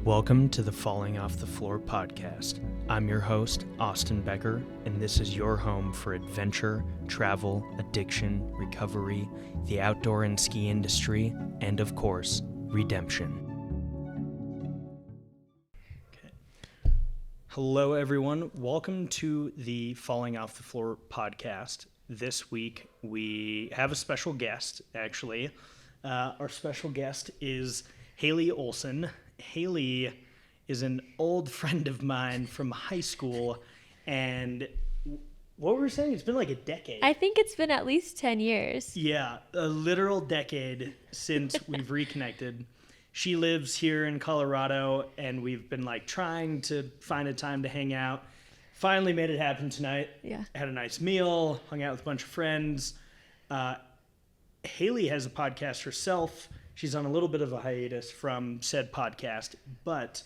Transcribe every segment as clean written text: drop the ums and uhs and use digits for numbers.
Welcome to the Falling Off the Floor podcast. I'm your host, Austin Becker, and this is your home for adventure, travel, addiction, recovery, the outdoor and ski industry, and of course, redemption. Okay. Hello, everyone. Welcome to the Falling Off the Floor podcast. This week, we have a special guest, actually. Our special guest is Haley Olsen. Haley is an old friend of mine from high school, and what were we saying? It's been like a decade. I think it's been at least 10 years. Yeah, a literal decade since we've reconnected. She lives here in Colorado, and we've been like trying to find a time to hang out. Finally made it happen tonight. Yeah. Had a nice meal, hung out with a bunch of friends. Haley has a podcast herself. She's on a little bit of a hiatus from said podcast, but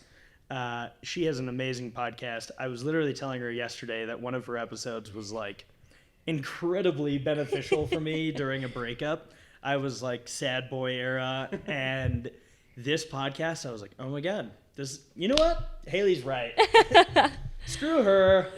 she has an amazing podcast. I was literally telling her yesterday that one of her episodes was like incredibly beneficial for me during a breakup. I was like sad boy era, and this podcast, I was like, oh my God, this, you know what? Haley's right. Screw her.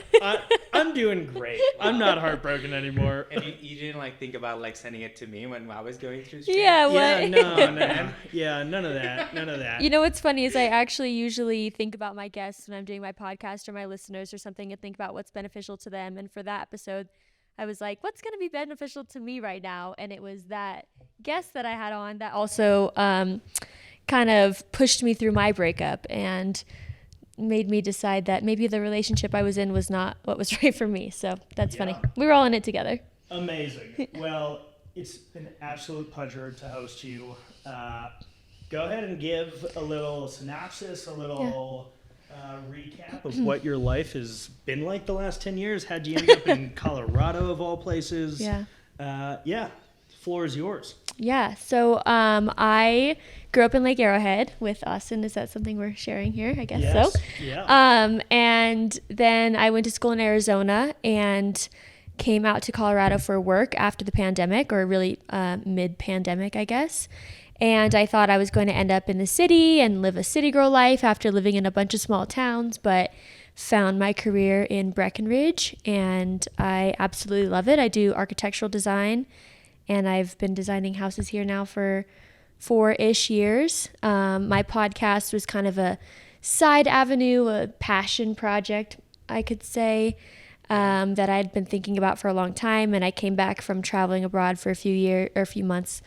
I'm doing great. I'm not heartbroken anymore. And you didn't like think about like sending it to me when I was going through What? Yeah, no. Yeah, none of that. You know what's funny is I actually usually think about my guests when I'm doing my podcast or my listeners or something and think about what's beneficial to them. And for that episode, I was like, what's going to be beneficial to me right now? And it was that guest that I had on that also kind of pushed me through my breakup and made me decide that maybe the relationship I was in was not what was right for me. So that's funny. We were all in it together. Amazing. Well, it's an absolute pleasure to host you. Go ahead and give a little synopsis, a little recap of what your life has been like the last 10 years. How'd you end up in Colorado of all places? Yeah. The floor is yours. Yeah. So I grew up in Lake Arrowhead with Austin. Is that something we're sharing here? I guess yes. so. Yeah. And then I went to school in Arizona and came out to Colorado for work after the pandemic, or really mid-pandemic, I guess. And I thought I was going to end up in the city and live a city girl life after living in a bunch of small towns, but found my career in Breckenridge, and I absolutely love it. I do architectural design, and I've been designing houses here now for 4-ish years. My podcast was kind of a side avenue, a passion project, I could say, that I'd been thinking about for a long time. And I came back from traveling abroad for a few months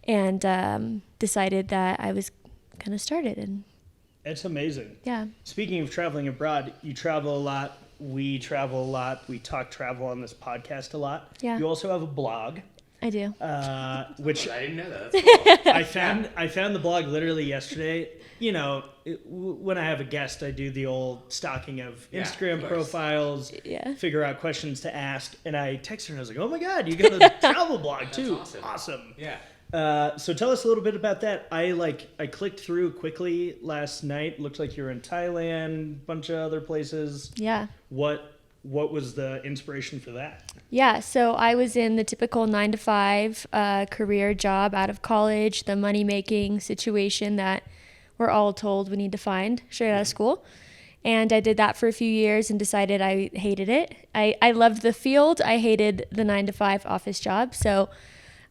and decided that I was going to start it. And it's amazing. Yeah. Speaking of traveling abroad, you travel a lot. We travel a lot. We talk travel on this podcast a lot. Yeah. You also have a blog. I do. Which I didn't know that. That's cool. I found the blog literally yesterday. You know, when I have a guest, I do the old stalking of Instagram profiles, figure out questions to ask, and I texted her and I was like, "Oh my God, you got a travel blog too! Awesome!" Yeah. So tell us a little bit about that. I clicked through quickly last night. Looked like you were in Thailand, bunch of other places. Yeah. What was the inspiration for that? Yeah, so I was in the typical 9-to-5 career job out of college, the money-making situation that we're all told we need to find straight out of school. And I did that for a few years and decided I hated it. I loved the field. I hated the 9-to-5 office job. So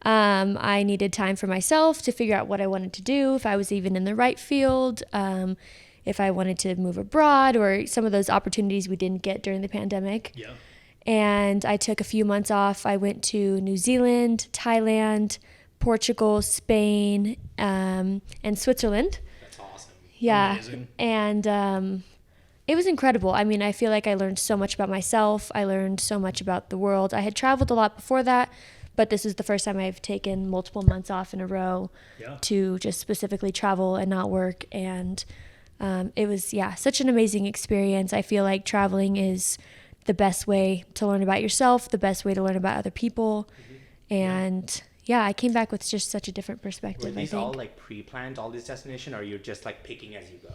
I needed time for myself to figure out what I wanted to do, if I was even in the right field, if I wanted to move abroad, or some of those opportunities we didn't get during the pandemic. Yeah. And I took a few months off. I went to New Zealand, Thailand, Portugal, Spain, and Switzerland. That's awesome. Yeah. Amazing. And it was incredible. I mean, I feel like I learned so much about myself. I learned so much about the world. I had traveled a lot before that, but this is the first time I've taken multiple months off in a row to just specifically travel and not work. And it was, such an amazing experience. I feel like traveling is the best way to learn about yourself, the best way to learn about other people. Mm-hmm. And I came back with just such a different perspective. Were these all like pre-planned, all these destinations, or you're just like picking as you go?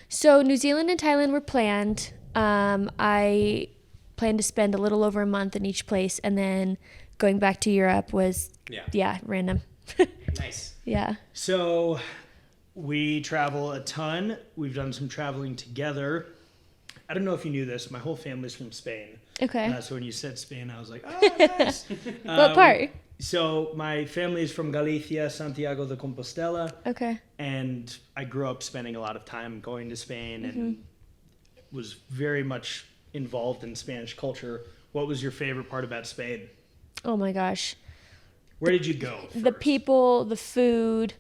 So New Zealand and Thailand were planned. I planned to spend a little over a month in each place, and then going back to Europe was random. Nice. Yeah. So We travel a ton. We've done some traveling together. I don't know if you knew this. My whole family's from Spain. Okay. So when you said Spain, I was like, oh, nice. What part? So my family is from Galicia, Santiago de Compostela. Okay. And I grew up spending a lot of time going to Spain and was very much involved in Spanish culture. What was your favorite part about Spain? Oh my gosh. Where did you go first? The people, the food.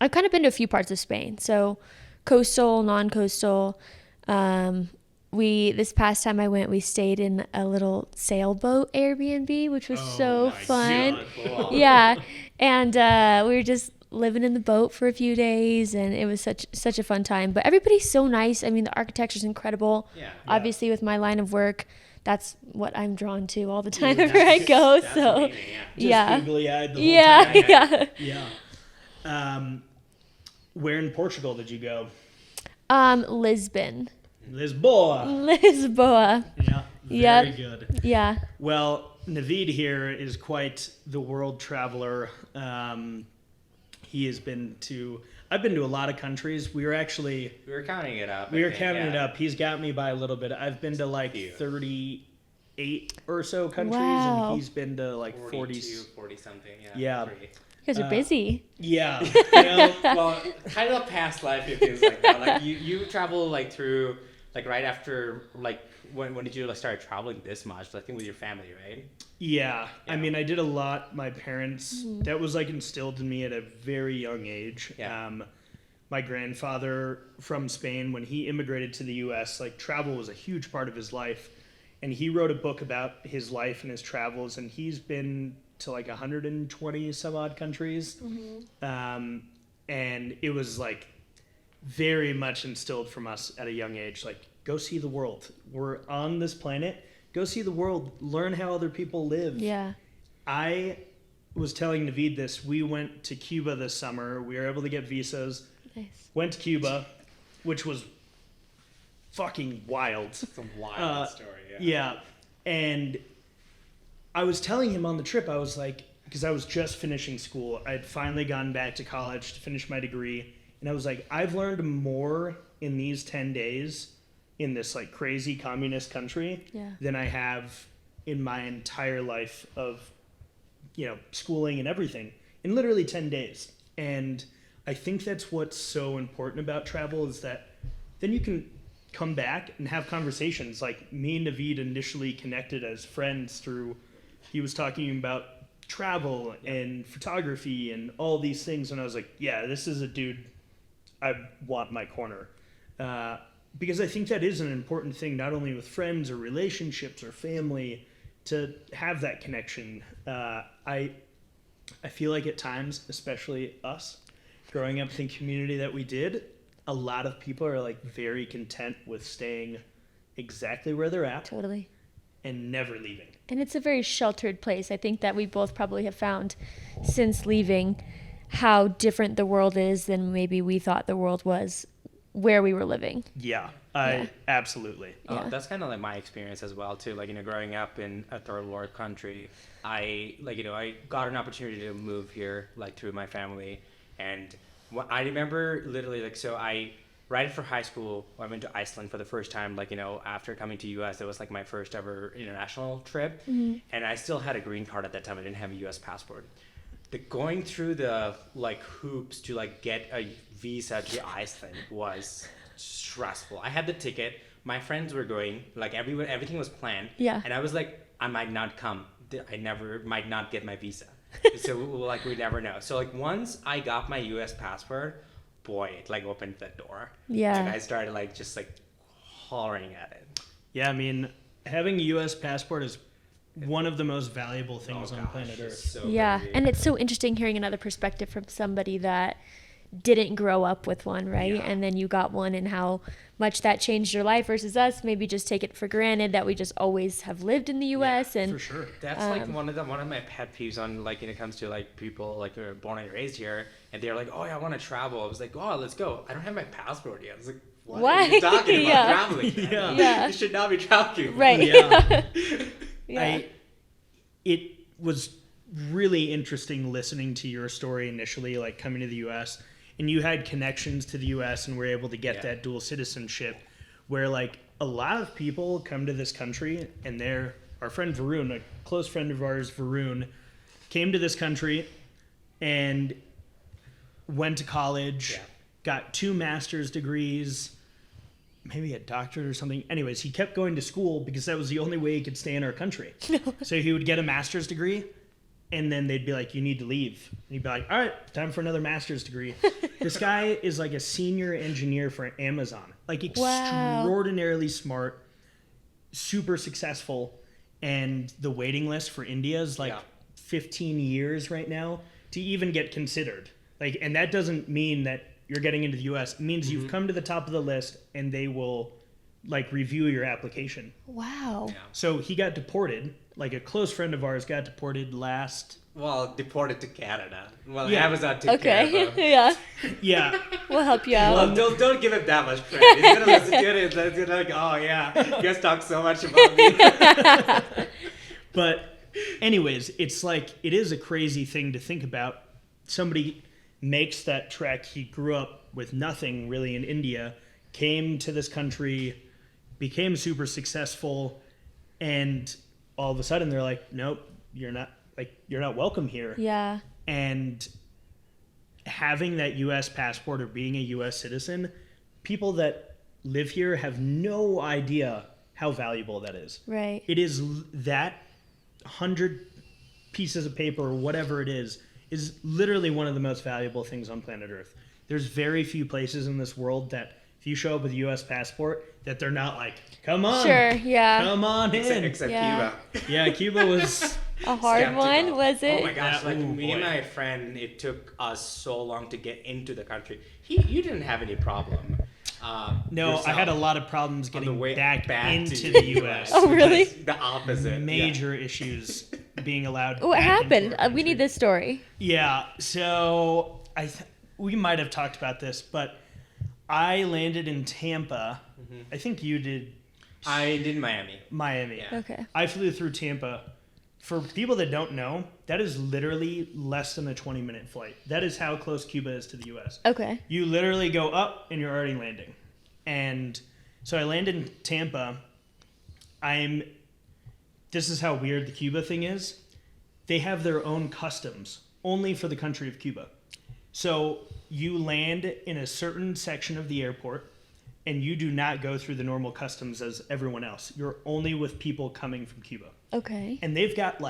I've kind of been to a few parts of Spain. So coastal, non-coastal. This past time I went, we stayed in a little sailboat Airbnb, which was so fun. God. Yeah. And we were just living in the boat for a few days, and it was such a fun time. But everybody's so nice. I mean, the architecture's incredible. Yeah. Obviously, with my line of work, that's what I'm drawn to all the time whenever I go. That's So, amazing, yeah. Just googly-eyed the whole Yeah, time. yeah. Yeah. Where in Portugal did you go? Lisbon. Lisboa. Yeah, Yeah, very good. yeah. Well, Naveed here is quite the world traveler. He has been to... I've been to a lot of countries. We were counting it up. It up. He's got me by a little bit. I've been to like 38 or so countries, Wow. and he's been to like 40 something. Yeah. Great. You guys are busy. Yeah. You know, Well, kind of a past life, it feels like that. Like you travel like through, like right after, like when did you like start traveling this much? I think with your family, right? yeah. I mean, I did a lot. My parents, that was like instilled in me at a very young age. Yeah. My grandfather from Spain, when he immigrated to the U.S., like travel was a huge part of his life. And he wrote a book about his life and his travels, and he's been to like 120 some odd countries. And it was like very much instilled from us at a young age, like, go see the world. We're on this planet. Go see the world. Learn how other people live. Yeah. I was telling Naveed this. We went to Cuba this summer. We were able to get visas. Nice. Went to Cuba, which was fucking wild. It's a wild story. Yeah. And I was telling him on the trip, I was like, because I was just finishing school. I had finally gone back to college to finish my degree. And I was like, I've learned more in these 10 days in this like crazy communist country than I have in my entire life of, you know, schooling and everything in literally 10 days. And I think that's what's so important about travel is that then you can come back and have conversations. Like me and Naveed initially connected as friends through, he was talking about travel and photography and all these things. And I was like, yeah, this is a dude I want in my corner. Because I think that is an important thing, not only with friends or relationships or family, to have that connection. I feel like at times, especially us, growing up in the community that we did, a lot of people are like very content with staying exactly where they're at. Totally. And never leaving. And it's a very sheltered place. I think that we both probably have found since leaving how different the world is than maybe we thought the world was where we were living. Yeah, absolutely. Yeah. That's kind of like my experience as well too. Like, you know, growing up in a third world country, I got an opportunity to move here like through my family, and I remember literally like, so right after high school, I went to Iceland for the first time. Like, you know, after coming to US, it was like my first ever international trip, and I still had a green card at that time. I didn't have a US passport. Going through the like hoops to like get a visa to Iceland was stressful. I had the ticket. My friends were going. Like everything was planned. Yeah. And I was like, I might not come. I might not get my visa. So like we never know. So like once I got my U.S. passport, boy, it like opened the door. Yeah. And I started like just like hollering at it. Yeah, I mean, having a U.S. passport is one of the most valuable things on planet Earth. So Yeah. crazy. And it's so interesting hearing another perspective from somebody that didn't grow up with one, right? Yeah. And then you got one, and how much that changed your life versus us. Maybe just take it for granted that we just always have lived in the U.S. and For sure. That's like one of my pet peeves on like when it comes to like people like who are born and raised here, and they're like, oh, I want to travel. I was like, oh, let's go. I don't have my passport yet. I was like, what Why? are you talking about Yeah. traveling? Man? Yeah. You should not be traveling. right. Yeah. Yeah. It was really interesting listening to your story initially, like coming to the U.S. and you had connections to the U.S. and were able to get that dual citizenship, where like a lot of people come to this country and our friend Varun, a close friend of ours, Varun, came to this country and went to college, got 2 master's degrees, maybe a doctorate or something. Anyways, he kept going to school because that was the only way he could stay in our country. So he would get a master's degree, and then they'd be like, you need to leave. And he'd be like, all right, time for another master's degree. This guy is like a senior engineer for Amazon. Like extraordinarily smart, super successful. And the waiting list for India is like 15 years right now to even get considered. Like, and that doesn't mean that you're getting into the U.S. It means you've come to the top of the list and they will like review your application. Wow. Yeah. So he got deported. Like a close friend of ours got deported deported to Canada. Well, Yeah. Amazon took care of him. Yeah. Yeah. We'll help you out. Well, don't give him that much credit. He's gonna listen to it and he's gonna like, oh yeah, you guys talk so much about me. But anyways, it's like, it is a crazy thing to think about. Somebody makes that trek. He grew up with nothing really in India, came to this country, became super successful, and all of a sudden they're like, nope, you're not welcome here. Yeah. And having that U.S. passport or being a U.S. citizen, people that live here have no idea how valuable that is. Right. It is that 100 pieces of paper or whatever it is literally one of the most valuable things on planet Earth. There's very few places in this world that if you show up with a U.S. passport, that they're not like, come on. Sure, yeah. Come on in. Except Yeah. Cuba. Yeah, Cuba was... A hard Skeptical. one, was it? Oh my gosh! Yeah, Like ooh, me and boy. my friend, it took us so long to get into the country. You didn't have any problem. No, yourself I had a lot of problems on the getting way back into to the U.S. Oh, really? The opposite. Major issues being allowed. What back into happened? our We country. need this story. Yeah, so we might have talked about this, but I landed in Tampa. I think you did I did Miami. Miami. Yeah. Okay. I flew through Tampa. For people that don't know, that is literally less than a 20-minute flight. That is how close Cuba is to the U.S. Okay. You literally go up and you're already landing. And so I landed in Tampa. This is how weird the Cuba thing is. They have their own customs only for the country of Cuba. So you land in a certain section of the airport and you do not go through the normal customs as everyone else. You're only with people coming from Cuba. Okay. And they've got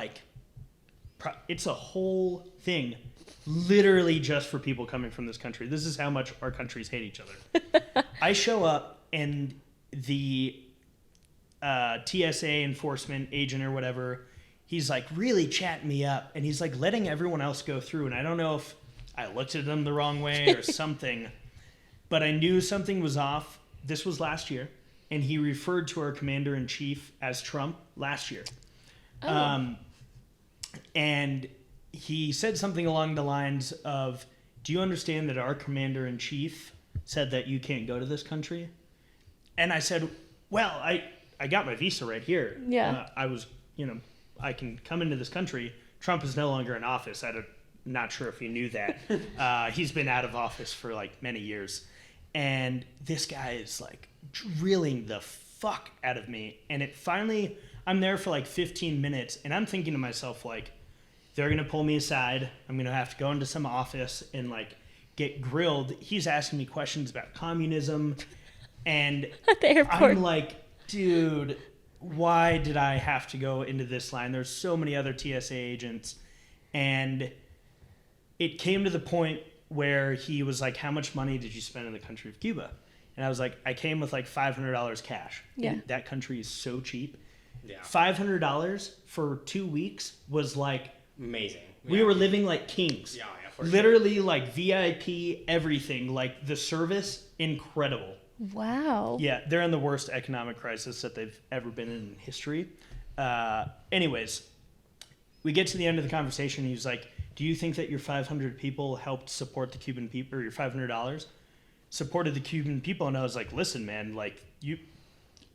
it's a whole thing literally just for people coming from this country. This is how much our countries hate each other. I show up and the TSA enforcement agent or whatever, he's like really chatting me up and he's like letting everyone else go through. And I don't know if I looked at them the wrong way or something, but I knew something was off. This was last year. And he referred to our commander-in-chief as Trump last year. Oh. And he said something along the lines of, do you understand that our commander-in-chief said that you can't go to this country? And I said, well, I got my visa right here. Yeah. I can come into this country. Trump is no longer in office. I'm not sure if you knew that. He's been out of office for like many years. And this guy is like drilling the fuck out of me. And it finally, I'm there for like 15 minutes and I'm thinking to myself, like, they're going to pull me aside. I'm going to have to go into some office and like get grilled. He's asking me questions about communism. And At the airport. I'm like, dude, why did I have to go into this line? There's so many other TSA agents. And it came to the point where he was like, how much money did you spend in the country of Cuba? And I was like, I came with like $500 cash. Yeah. And that country is so cheap. Yeah. $500 for 2 weeks was like, Amazing. we were living like kings. Yeah, for sure. Literally like VIP, everything. Like the service, incredible. Wow. Yeah, they're in the worst economic crisis that they've ever been in history. Anyways, we get to the end of the conversation. He was like, do you think that your 500 people helped support the Cuban people, or your $500 supported the Cuban people? And I was like, listen, man, like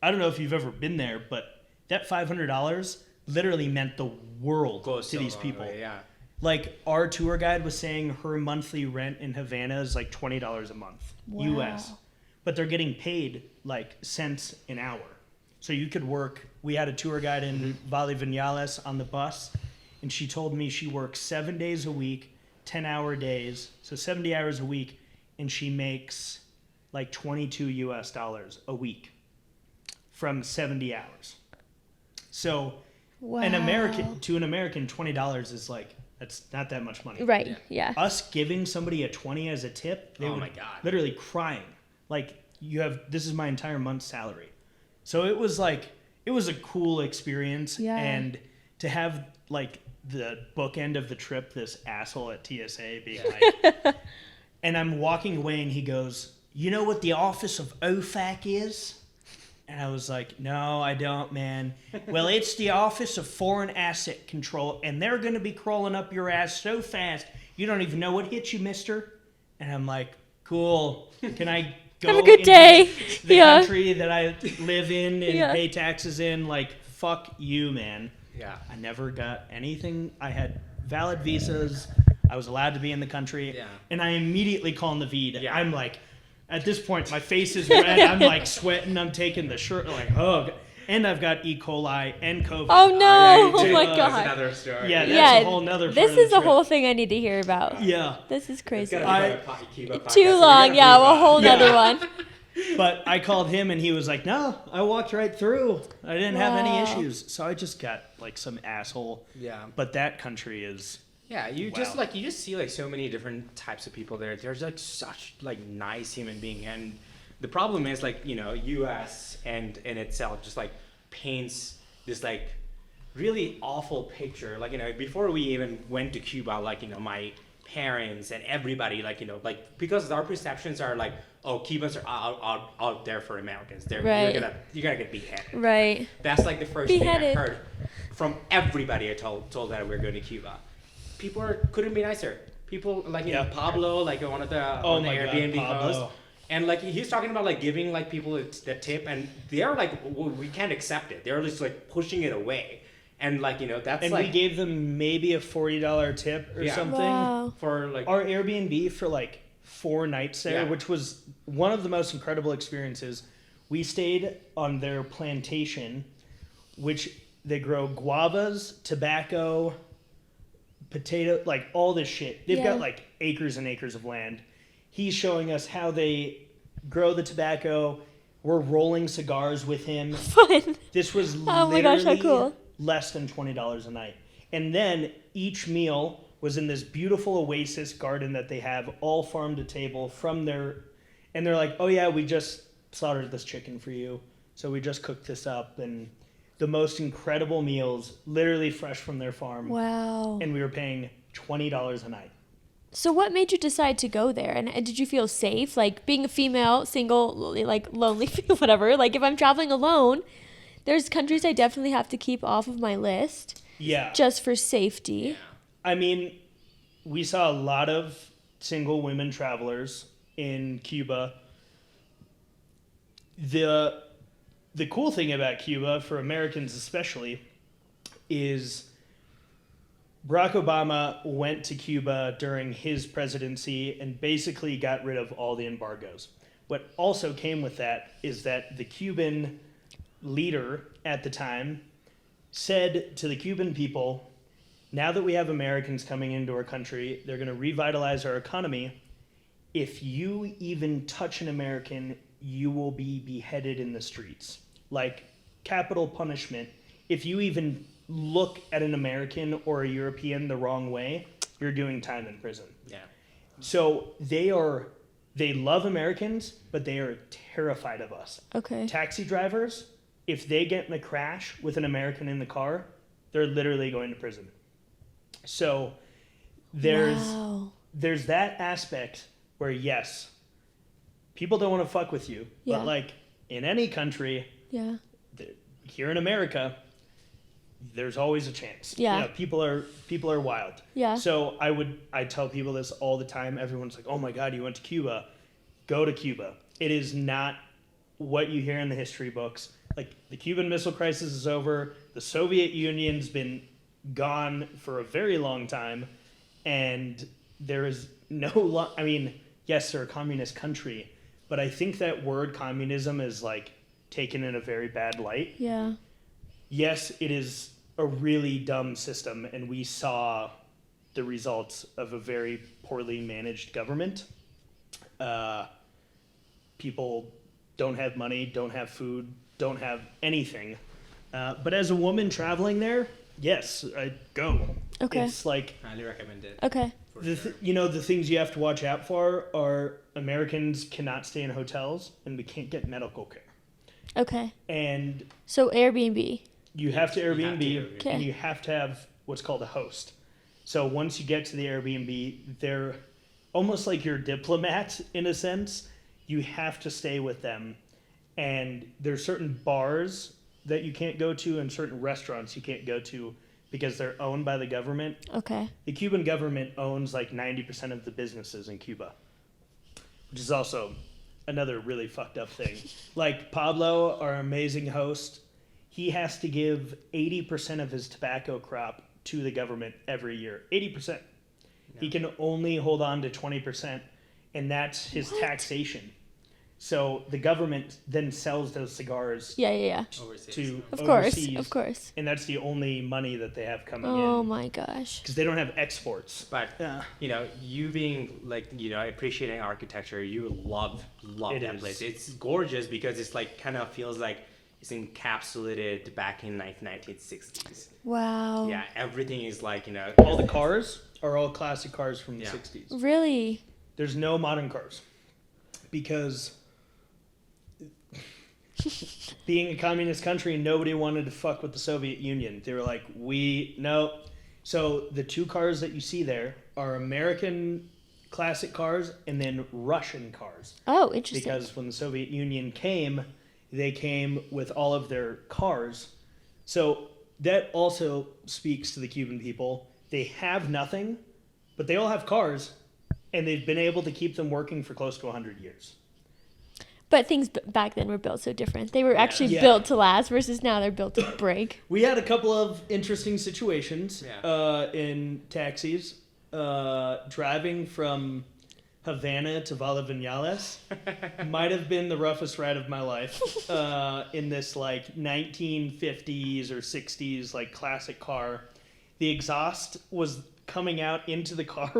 I don't know if you've ever been there, but that $500 literally meant the world Goes to so these long people. way, yeah. Like our tour guide was saying her monthly rent in Havana is like $20 a month, US. But they're getting paid like cents an hour. So you could work. We had a tour guide in Valle Vinales on the bus, and she told me she works 7 days a week, 10-hour days, so 70 hours a week, and she makes like $22 a week from 70 hours. So an American $20 is like, that's not that much money. Right. Yeah. Us giving somebody a 20 as a tip, they would my God. literally crying. Like, this is my entire month's salary. So it was a cool experience. Yeah. And to have like the bookend of the trip, this asshole at TSA being like, and I'm walking away and he goes, you know what the office of OFAC is? And I was like, no, I don't, man. Well, it's the Office of Foreign Asset Control, and they're going to be crawling up your ass so fast, you don't even know what hit you, mister. And I'm like, cool. Can I go Have a good day. the Yeah. country that I live in and pay taxes in? Like, fuck you, man. Yeah. I never got anything. I had valid visas. I was allowed to be in the country. Yeah. And I immediately call Naveed. Yeah. I'm like, at this point, my face is red. I'm like sweating. I'm taking the shirt. Like, oh. And I've got E. coli and COVID. Oh no! Yeah, Oh my that's god! another story. Yeah, that's Yeah, a whole nother. This part of is the a trip. whole thing I need to hear about. Yeah. This is crazy. It's gotta be a podcast, Too so we long, gotta yeah, move a on. whole nother one. But I called him and he was like, no, I walked right through. I didn't have any Wow. issues. So I just got like some asshole. Yeah. But that country is. Yeah, you Wow. just see like so many different types of people there. There's like such like nice human being, and the problem is like, you know, US and in itself just like paints this like really awful picture. Like, you know, before we even went to Cuba, like, you know, my parents and everybody, like, you know, like, because our perceptions are like, oh, Cubans are out there for Americans. Right. You're gonna get beheaded. Right. That's like the first thing I Beheaded. heard from everybody I told that we were going to Cuba. People couldn't be nicer. People like, you know, Pablo. Pablo, like one of the, Oh on the my God, Airbnb Pablo. hosts. And like he's talking about like giving like people the tip, and they're like, well, we can't accept it. They're just like pushing it away, and like, you know, that's And like we gave them maybe a $40 tip or Yeah. something. Wow. for like Our Airbnb for like 4 nights there, Yeah. which was one of the most incredible experiences. We stayed on their plantation, which they grow guavas, tobacco, potato, like all this shit. They've Yeah. got like acres and acres of land. He's showing us how they grow the tobacco. We're rolling cigars with him. Fun. This was Oh my gosh, how literally cool. less than $20 a night. And then each meal was in this beautiful oasis garden that they have, all farm to table from their, and they're like, oh yeah, we just slaughtered this chicken for you. So we just cooked this up, and the most incredible meals, literally fresh from their farm. Wow. And we were paying $20 a night. So what made you decide to go there? And did you feel safe? Like being a female, single, like lonely, whatever. Like if I'm traveling alone, there's countries I definitely have to keep off of my list Yeah. just for safety. I mean, we saw a lot of single women travelers in Cuba. The cool thing about Cuba, for Americans especially, is Barack Obama went to Cuba during his presidency and basically got rid of all the embargoes. What also came with that is that the Cuban leader at the time said to the Cuban people, now that we have Americans coming into our country, they're going to revitalize our economy. If you even touch an American, you will be beheaded in the streets. Like capital punishment. If you even look at an American or a European the wrong way, you're doing time in prison. yeah. So they love Americans, but they are terrified of us. Okay. Taxi drivers, if they get in a crash with an American in the car, they're literally going to prison. So Wow. there's that aspect where, yes, people don't want to fuck with you, Yeah. but like in any country, Yeah. here in America, there's always a chance. Yeah. You know, people are wild. Yeah. So I tell people this all the time. Everyone's like, "Oh my God, you went to Cuba." Go to Cuba. It is not what you hear in the history books. Like, the Cuban Missile Crisis is over. The Soviet Union's been gone for a very long time. And there is I mean, yes, they're a communist country, but I think that word communism is, like, taken in a very bad light. Yeah. Yes, it is a really dumb system, and we saw the results of a very poorly managed government. People don't have money, don't have food, don't have anything. But as a woman traveling there, yes, I'd go. Okay. It's like, Highly recommend it. Okay. For sure. the things you have to watch out for are Americans cannot stay in hotels, and we can't get medical care. Okay. And So Airbnb. you have to Airbnb, Okay. and you have to have what's called a host. So once you get to the Airbnb, they're almost like your diplomat in a sense. You have to stay with them. And there's certain bars that you can't go to and certain restaurants you can't go to because they're owned by the government. Okay. The Cuban government owns like 90% of the businesses in Cuba, which is also another really fucked up thing. Like Pablo, our amazing host, he has to give 80% of his tobacco crop to the government every year. 80%. He can only hold on to 20%, and that's his taxation. So the government then sells those cigars Yeah. Overseas. to Of course. overseas, Of course. and that's the only money that they have coming Oh in my gosh. because they don't have exports. But Yeah. you being like appreciating architecture, you love It that is. place. It's gorgeous because it's like kind of feels like it's encapsulated back in like 1960s. Wow. Yeah, everything is like All the cars are all classic cars from the Yeah. 60s. Really? There's no modern cars because being a communist country, nobody wanted to fuck with the Soviet Union. They were like, no. So the two cars that you see there are American classic cars and then Russian cars. Oh, interesting. Because when the Soviet Union came, they came with all of their cars. So that also speaks to the Cuban people. They have nothing, but they all have cars, and they've been able to keep them working for close to 100 years. But things back then were built so different. They were actually Yeah. built to last versus now they're built to break. We had a couple of interesting situations Yeah. in taxis. Driving from Havana to Valavinales might have been the roughest ride of my life in this like 1950s or 60s like classic car. The exhaust was coming out into the car,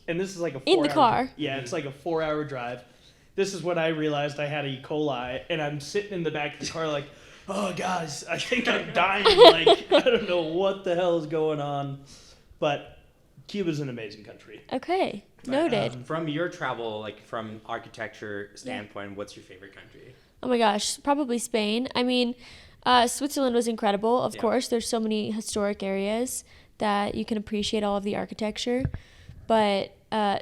and this is like a 4 In the car? Yeah, it's like a 4-hour drive. This is when I realized I had E. coli, and I'm sitting in the back of the car like, oh, guys, I think I'm dying. Like, I don't know what the hell is going on. But Cuba's an amazing country. Okay. Noted. From your travel, like from architecture standpoint, what's your favorite country? Oh my gosh, probably Spain. I mean, Switzerland was incredible, of course. There's so many historic areas that you can appreciate all of the architecture. But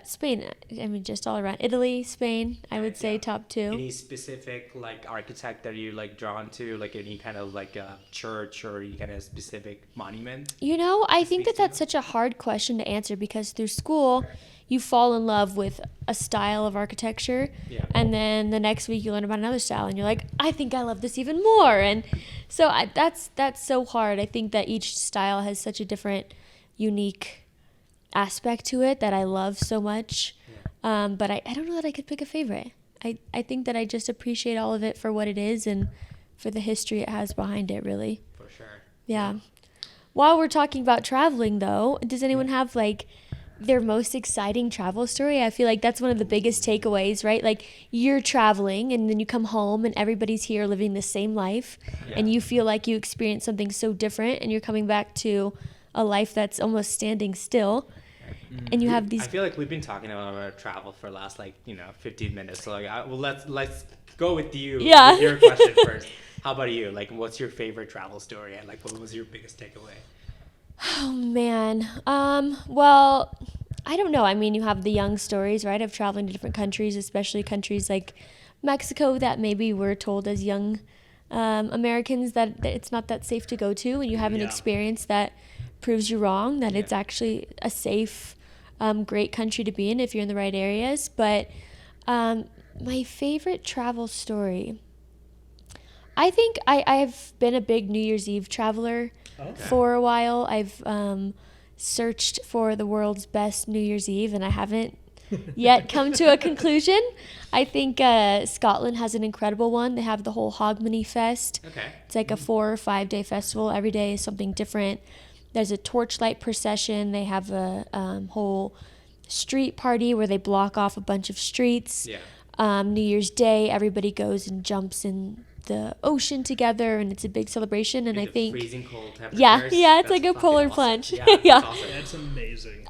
Spain, I mean, just all around. Italy, Spain, I would say top two. Any specific like architect that you like drawn to, like any kind of like a church or any kind of specific monument? You know, I think that that's such a hard question to answer because through school, you fall in love with a style of architecture, and then the next week you learn about another style, and you're like, I think I love this even more. And so that's so hard. I think that each style has such a different, unique aspect to it that I love so much. But I don't know that I could pick a favorite. I think that I just appreciate all of it for what it is and for the history it has behind it, really. For sure. Yeah. While we're talking about traveling, though, does anyone have like their most exciting travel story? I feel like that's one of the biggest takeaways, right? Like you're traveling and then you come home and everybody's here living the same life and you feel like you experienced something so different and you're coming back to a life that's almost standing still. And you have these. I feel like we've been talking about travel for the last 15 minutes. So let's go with you. Yeah. With your question first. How about you? Like, what's your favorite travel story and like what was your biggest takeaway? Oh man. Well, I don't know. I mean, you have the young stories, right, of traveling to different countries, especially countries like Mexico that maybe we're told as young Americans that it's not that safe to go to, and you have an experience that proves you wrong, that it's actually a safe, great country to be in if you're in the right areas. But my favorite travel story, I think I've been a big New Year's Eve traveler for a while. I've searched for the world's best New Year's Eve, and I haven't yet come to a conclusion. I think Scotland has an incredible one. They have the whole Hogmanay Fest. Okay. It's like a 4 or 5 day festival. Every day is something different. There's a torchlight procession. They have a whole street party where they block off a bunch of streets. Yeah. New Year's Day, everybody goes and jumps in the ocean together, and it's a big celebration. And I think freezing cold temperatures. yeah, it's That's like a fucking polar awesome. plunge. Yeah, Yeah. That's awesome. That's amazing.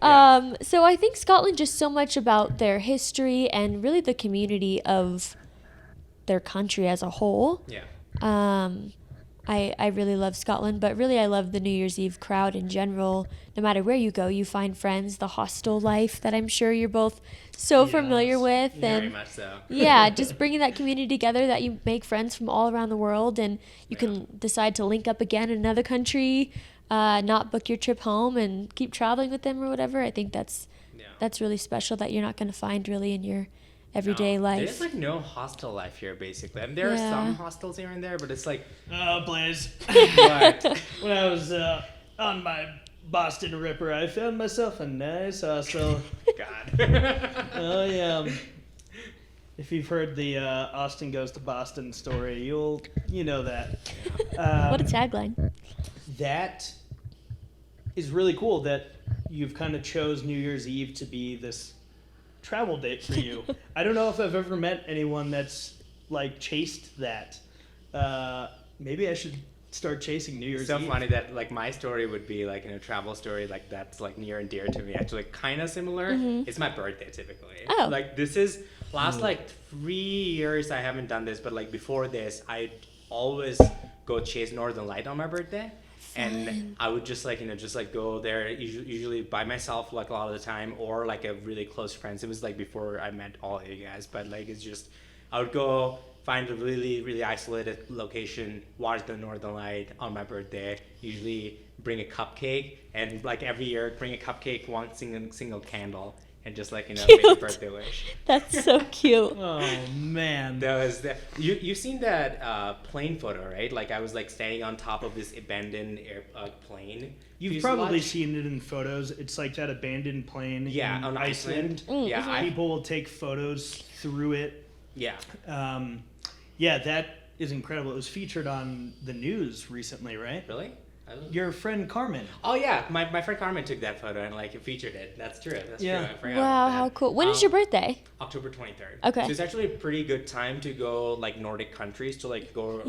So I think Scotland just so much about their history and really the community of their country as a whole. Yeah. I really love Scotland, but really I love the New Year's Eve crowd in general. No matter where you go, you find friends, the hostel life that I'm sure you're both so familiar with. Very And much so. yeah, just bringing that community together, that you make friends from all around the world, and you can decide to link up again in another country, not book your trip home and keep traveling with them or whatever. I think that's really special that you're not going to find really in your everyday life. There's like no hostel life here, basically. I mean, there are some hostels here and there, but it's like. Oh, Blaze. But When I was on my Boston Ripper, I found myself a nice hostel. God. Oh, yeah. If you've heard the Austin Goes to Boston story, you know that. What a tagline. That is really cool that you've kind of chose New Year's Eve to be this travel date for you. I don't know if I've ever met anyone that's like chased that. Maybe I should start chasing New Year's so Eve. funny that like my story would be like in a travel story like that's like near and dear to me, actually kind of similar. It's my birthday typically. Oh. Like this is last like 3 years I haven't done this, but like before this I always go chase Northern Light on my birthday. And I would just like just like go there usually by myself like a lot of the time, or like a really close friends. It was like before I met all of you guys, but like it's just I would go find a really really isolated location, watch the Northern Light on my birthday, usually bring a cupcake, and like every year bring a cupcake, one single candle, and just like make a birthday wish. That's so cute. Oh man. That was you've seen that plane photo, right? Like I was like standing on top of this abandoned plane. You've probably seen it in photos. It's like that abandoned plane in on Iceland. Yeah, People will take photos through it. Yeah. Yeah, that is incredible. It was featured on the news recently, right? Really? Your friend Carmen. Oh yeah, my friend Carmen took that photo and like featured it. That's true. That's true. I forgot Wow, about that. how cool. When is your birthday? October 23rd. Okay. So it's actually a pretty good time to go like Nordic countries to like go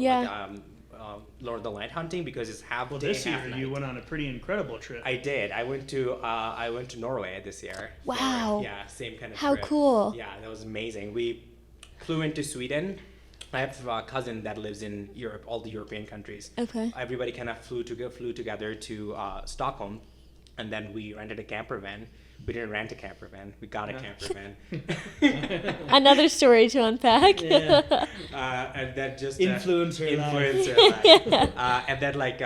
Northern Light hunting, because it's half day, This year half night. you went on a pretty incredible trip. I did. I went to Norway this year. Wow. Yeah, same kind of How trip. cool. Yeah, that was amazing. We flew into Sweden. I have a cousin that lives in Europe, all the European countries. Okay. Everybody kind of flew together to Stockholm, and then we rented a camper van. We didn't rent a camper van. We got a camper van. Another story to unpack. Yeah. And then just Influencer life. And then like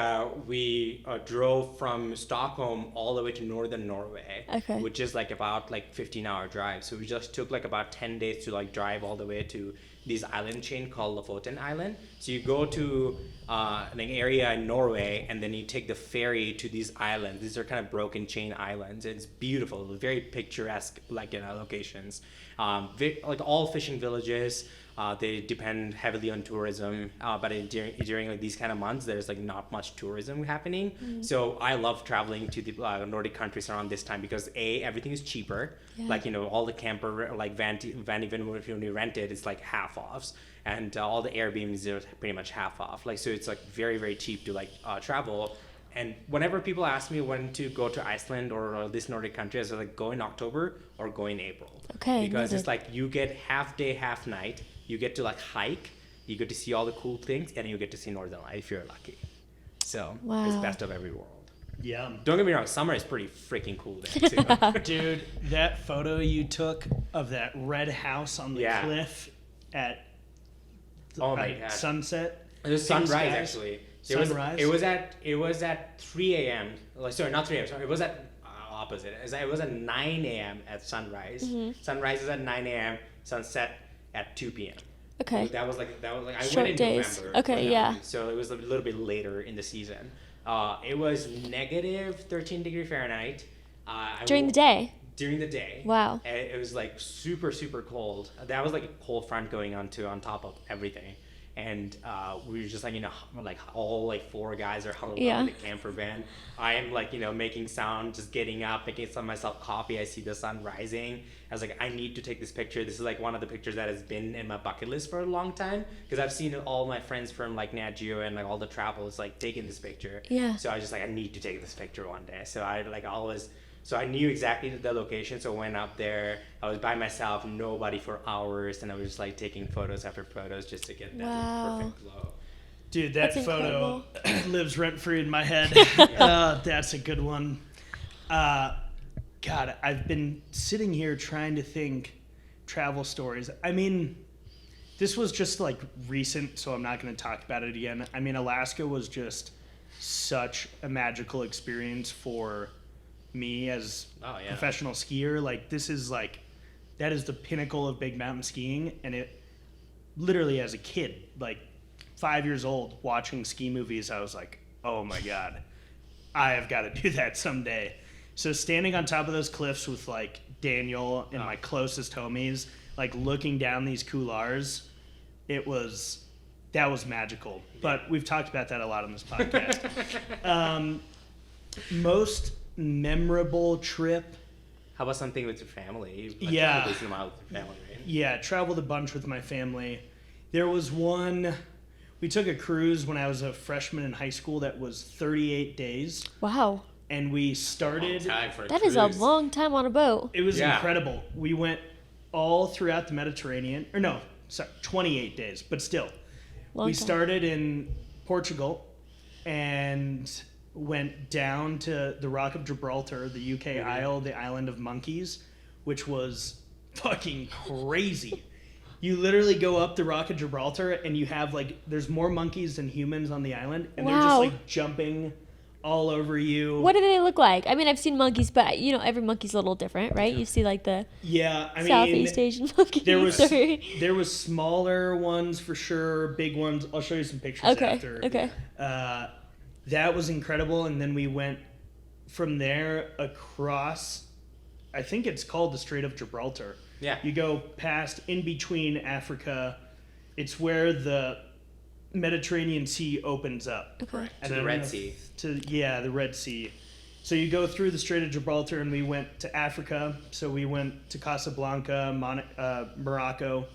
we drove from Stockholm all the way to northern Norway, Okay. which is like about like 15-hour drive. So we just took like about 10 days to like drive all the way to this island chain called Lofoten Island. So you go to an area in Norway, and then you take the ferry to these islands. These are kind of broken chain islands. It's beautiful, very picturesque, like locations. Like all fishing villages. They depend heavily on tourism, but during like these kind of months, there's like not much tourism happening. So I love traveling to the Nordic countries around this time because everything is cheaper. Yeah. Like all the camper like van even if you rent it, it's like half offs, and all the Airbnbs are pretty much half off. Like so, it's like very very cheap to like travel. And whenever people ask me when to go to Iceland or this Nordic country, I say like go in October or go in April. Okay. Because noted. it's like you get half day, half night. You get to like hike, you get to see all the cool things, and you get to see Northern Light if you're lucky. So it's Wow. best of every world. Yeah. Don't get me wrong, summer is pretty freaking cool there too. Dude, that photo you took of that red house on the Yeah. cliff at Oh my God. sunset. It was Thanks, sunrise guys. actually. Sunrise? It was at 3 a.m. Like sorry, not 3 a.m. Sorry, it was at opposite. It was at 9 a.m. at sunrise. Sunrise is at 9 a.m. Sunset at 2 p.m. Okay. That was like I Short went in days. November. Okay, for that yeah. one, so it was a little bit later in the season. It was negative 13 Fahrenheit. During the day. During the day. Wow. And it was like super, super cold. That was like a cold front going on top of everything. And we were just like, like all like 4 guys are huddled up in the camper van. I am like, making sound, just getting up, making some myself coffee. I see the sun rising. I was like, I need to take this picture. This is like one of the pictures that has been in my bucket list for a long time, because I've seen all my friends from like Nat Geo and like all the travels like taking this picture. Yeah. So I was just like, I need to take this picture one day. So I knew exactly the location, so I went up there. I was by myself, nobody for hours, and I was just like taking photos after photos just to get that perfect glow. Dude, that That's photo lives rent-free in my head. That's a good one. God, I've been sitting here trying to think travel stories. I mean, this was just like recent, so I'm not going to talk about it again. I mean, Alaska was just such a magical experience for me as a professional skier. Like, this is like, that is the pinnacle of big mountain skiing. And it literally, as a kid, like 5 years old, watching ski movies, I was like, oh my God, I have got to do that someday. So standing on top of those cliffs with like Daniel and my closest homies, like looking down these couloirs, that was magical. But we've talked about that a lot on this podcast. Most memorable trip. How about something with your family? Like, yeah. With your family, right? Yeah, traveled a bunch with my family. There was one, we took a cruise when I was a freshman in high school that was 38 days. Wow. And we started. That is a long time on a boat. It was incredible. We went all throughout the Mediterranean. 28 days, but still. We started in Portugal and went down to the Rock of Gibraltar, the UK Isle, the Island of Monkeys, which was fucking crazy. You literally go up the Rock of Gibraltar and you have like, there's more monkeys than humans on the island, and they're just like jumping all over you. What do they look like? I mean, I've seen monkeys, but every monkey's a little different, right? You see like the Southeast Asian monkeys. There was smaller ones for sure, big ones. I'll show you some pictures after. Okay. That was incredible, and then we went from there across, I think it's called the Strait of Gibraltar. Yeah. You go past in between Africa. It's where the Mediterranean Sea opens up. Okay. To the Red Sea. The Red Sea. So you go through the Strait of Gibraltar, and we went to Africa. So we went to Casablanca, Morocco,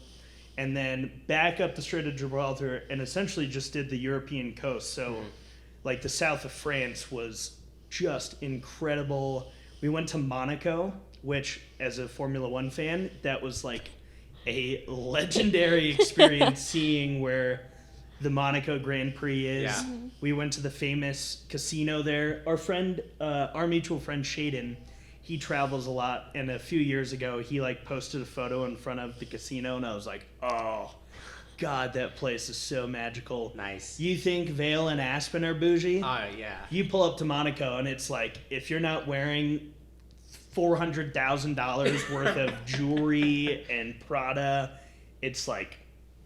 and then back up the Strait of Gibraltar, and essentially just did the European coast. So like the south of France was just incredible. We went to Monaco, which as a Formula One fan, that was like a legendary experience seeing where the Monaco Grand Prix is. Yeah. We went to the famous casino there. Our mutual friend Shaden, he travels a lot, and a few years ago he like posted a photo in front of the casino, and I was like, oh God, that place is so magical. Nice. You think Vail and Aspen are bougie? Oh yeah. You pull up to Monaco, and it's like, if you're not wearing $400,000 worth of jewelry and Prada, it's like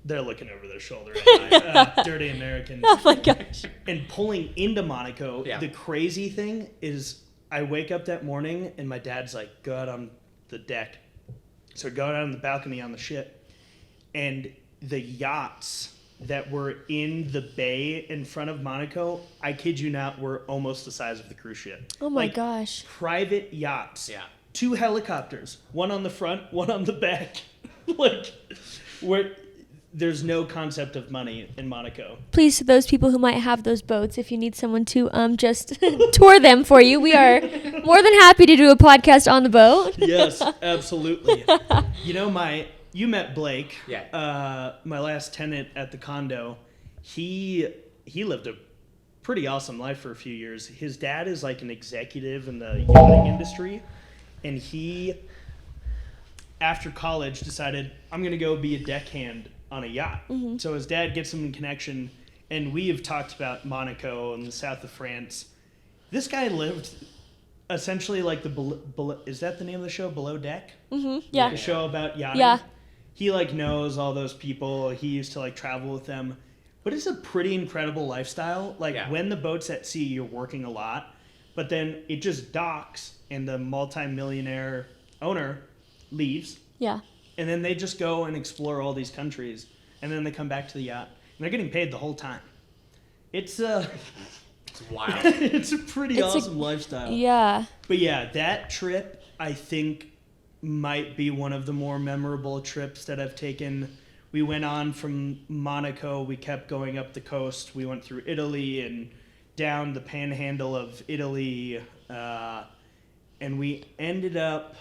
they're looking over their shoulder at my dirty Americans. Oh my gosh. And pulling into Monaco, the crazy thing is I wake up that morning and my dad's like, go out on the deck. So go out on the balcony on the ship, and the yachts that were in the bay in front of Monaco, I kid you not, were almost the size of the cruise ship. Oh my gosh. Private yachts. Yeah. 2 helicopters, one on the front, one on the back. Like, where there's no concept of money in Monaco. Please, to those people who might have those boats, if you need someone to just tour them for you, we are more than happy to do a podcast on the boat. Yes, absolutely. You met Blake. Yeah. My last tenant at the condo. He lived a pretty awesome life for a few years. His dad is like an executive in the yachting industry, and he, after college, decided, I'm going to go be a deckhand on a yacht. Mm-hmm. So his dad gets him in connection, and we have talked about Monaco and the south of France. This guy lived essentially like is that the name of the show, Below Deck? Mm-hmm. Yeah. The show about yachting. Yeah. he like knows all those people. He used to like travel with them. But it's a pretty incredible lifestyle. Like when the boat's at sea, you're working a lot, but then it just docks and the multi-millionaire owner leaves. Yeah. And then they just go and explore all these countries, and then they come back to the yacht, and they're getting paid the whole time. It's wild. it's a pretty awesome lifestyle. Yeah. But yeah, that trip I think might be one of the more memorable trips that I've taken. We went on from Monaco. We kept going up the coast. We went through Italy and down the panhandle of Italy, and we ended up.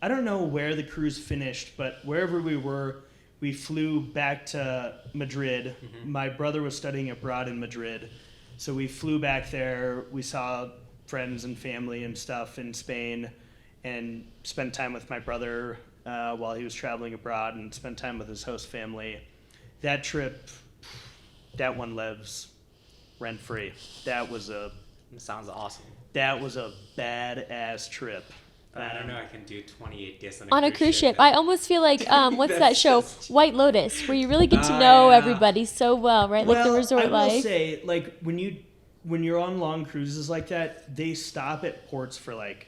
I don't know where the cruise finished, but wherever we were, we flew back to Madrid. Mm-hmm. My brother was studying abroad in Madrid, so we flew back there. We saw friends and family and stuff in Spain, and spent time with my brother while he was traveling abroad, and spent time with his host family. That trip, that one lives rent-free. That sounds awesome. That was a badass trip. I don't know. I can do 28 days on a cruise ship. I almost feel like what's that show, White Lotus, where you really get to know everybody so well, right? Like the resort life. I will say, like when you're on long cruises like that, they stop at ports for like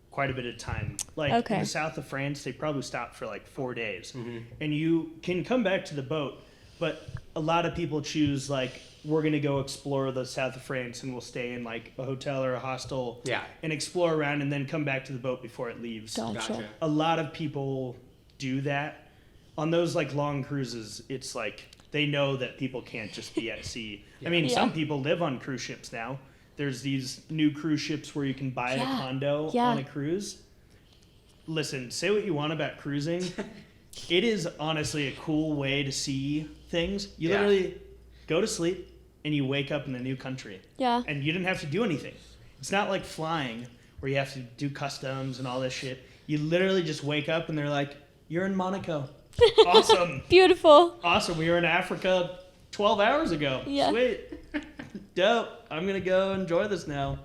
quite a bit of time. Like in the south of France, they probably stop for like 4 days, and you can come back to the boat. But a lot of people choose like, we're going to go explore the south of France and we'll stay in like a hotel or a hostel and explore around and then come back to the boat before it leaves. Gotcha. A lot of people do that. On those like long cruises, it's like they know that people can't just be at sea. I mean, some people live on cruise ships now. There's these new cruise ships where you can buy a condo on a cruise. Listen, say what you want about cruising. It is honestly a cool way to see things. You literally go to sleep and you wake up in a new country. Yeah. And you didn't have to do anything. It's not like flying where you have to do customs and all this shit. You literally just wake up and they're like, you're in Monaco. Awesome. Beautiful. Awesome. We were in Africa 12 hours ago. Yeah. Sweet. Dope. I'm going to go enjoy this now.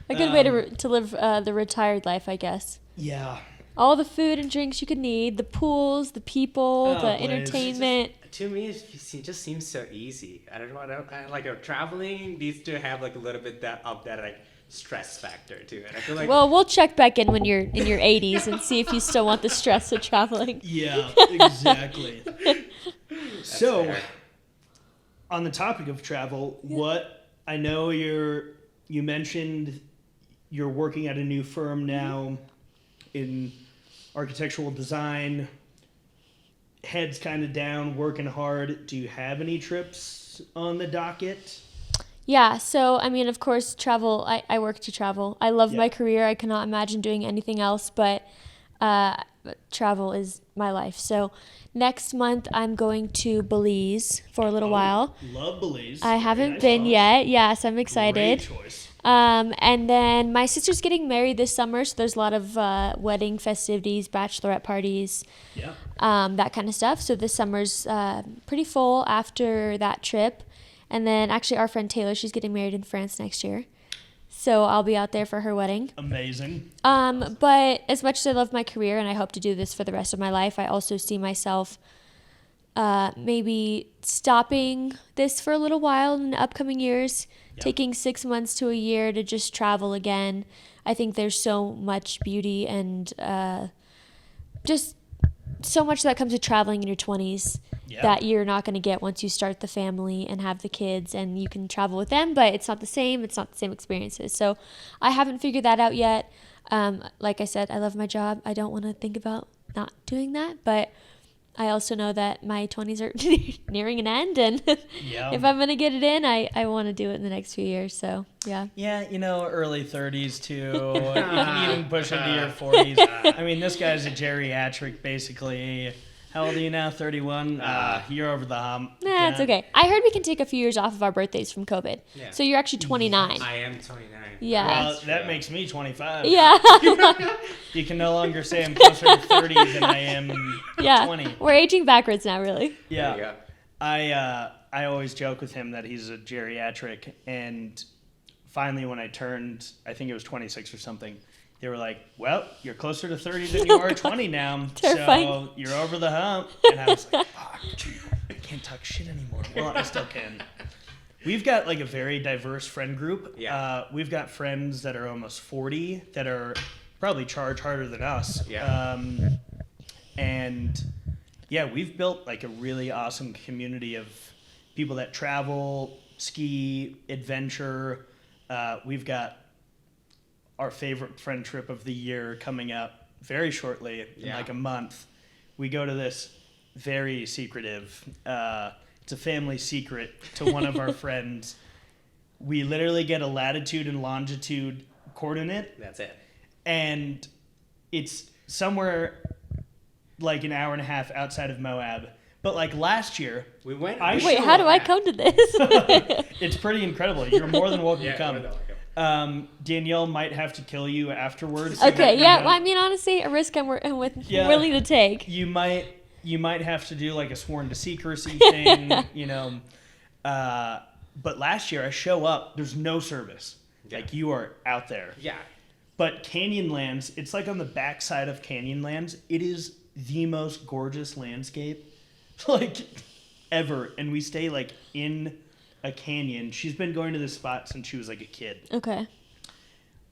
A good way to live the retired life, I guess. Yeah. All the food and drinks you could need, the pools, the people, the entertainment. To me, it just seems so easy. I don't know. Traveling needs to have like a little bit of that like stress factor to it. I feel like. Well, we'll check back in when you're in your 80s and see if you still want the stress of traveling. Yeah, exactly. So, fair. On the topic of travel, what I know you mentioned you're working at a new firm now in architectural design. Head's kind of down, working hard. Do you have any trips on the docket? Yeah, so, I mean, of course, travel. I work to travel. I love my career. I cannot imagine doing anything else, but travel is my life. So next month, I'm going to Belize for a little while. Love Belize. I haven't been yet. Yes, I'm excited. Great choice. And then my sister's getting married this summer, so there's a lot of wedding festivities, bachelorette parties, that kind of stuff. So this summer's pretty full after that trip. And then actually our friend Taylor, she's getting married in France next year. So I'll be out there for her wedding. Amazing. But as much as I love my career and I hope to do this for the rest of my life, I also see myself maybe stopping this for a little while in the upcoming years, taking 6 months to a year to just travel again. I think there's so much beauty and just so much that comes with traveling in your 20s that you're not going to get once you start the family and have the kids, and you can travel with them, but it's not the same. It's not the same experiences. So I haven't figured that out yet. Like I said, I love my job. I don't want to think about not doing that, but I also know that my 20s are nearing an end, and if I'm going to get it in, I want to do it in the next few years, so, yeah. Yeah, early 30s, too. You can even push into your 40s. I mean, this guy's a geriatric, basically. How old are you now? 31? You're over the hump. Nah, it's okay. I heard we can take a few years off of our birthdays from COVID. Yeah. So you're actually 29. I am 29. Yeah. Well, that makes me 25. Yeah. You can no longer say I'm closer to 30 than I am 20. We're aging backwards now, really. Yeah. I always joke with him that he's a geriatric, and finally when I turned, I think it was 26 or something, they were like, well, you're closer to 30 than you are 20 now. Terrifying. So you're over the hump. And I was like, fuck, I can't talk shit anymore. Well, I still can. We've got like a very diverse friend group. Yeah. We've got friends that are almost 40 that are probably charge harder than us. Yeah. And yeah, we've built like a really awesome community of people that travel, ski, adventure. We've got our favorite friend trip of the year coming up very shortly in like a month. We go to this very secretive, it's a family secret to one of our friends. We literally get a latitude and longitude coordinate. That's it. And it's somewhere like an hour and a half outside of Moab. But like last year, We went. Wait, how do I come to this? it's pretty incredible. You're more than welcome to Yeah, come. more than welcome. Danielle might have to kill you afterwards. Okay, yeah. Well, I mean, honestly, a risk I'm Yeah. willing to take. You might have to do like a sworn to secrecy thing, you know. But last year I show up, there's no service. Yeah. Like you are out there. Yeah. But Canyonlands, it's like on the backside of Canyonlands. It is the most gorgeous landscape like ever. And we stay like in a canyon. She's been going to this spot since she was like a kid. Okay.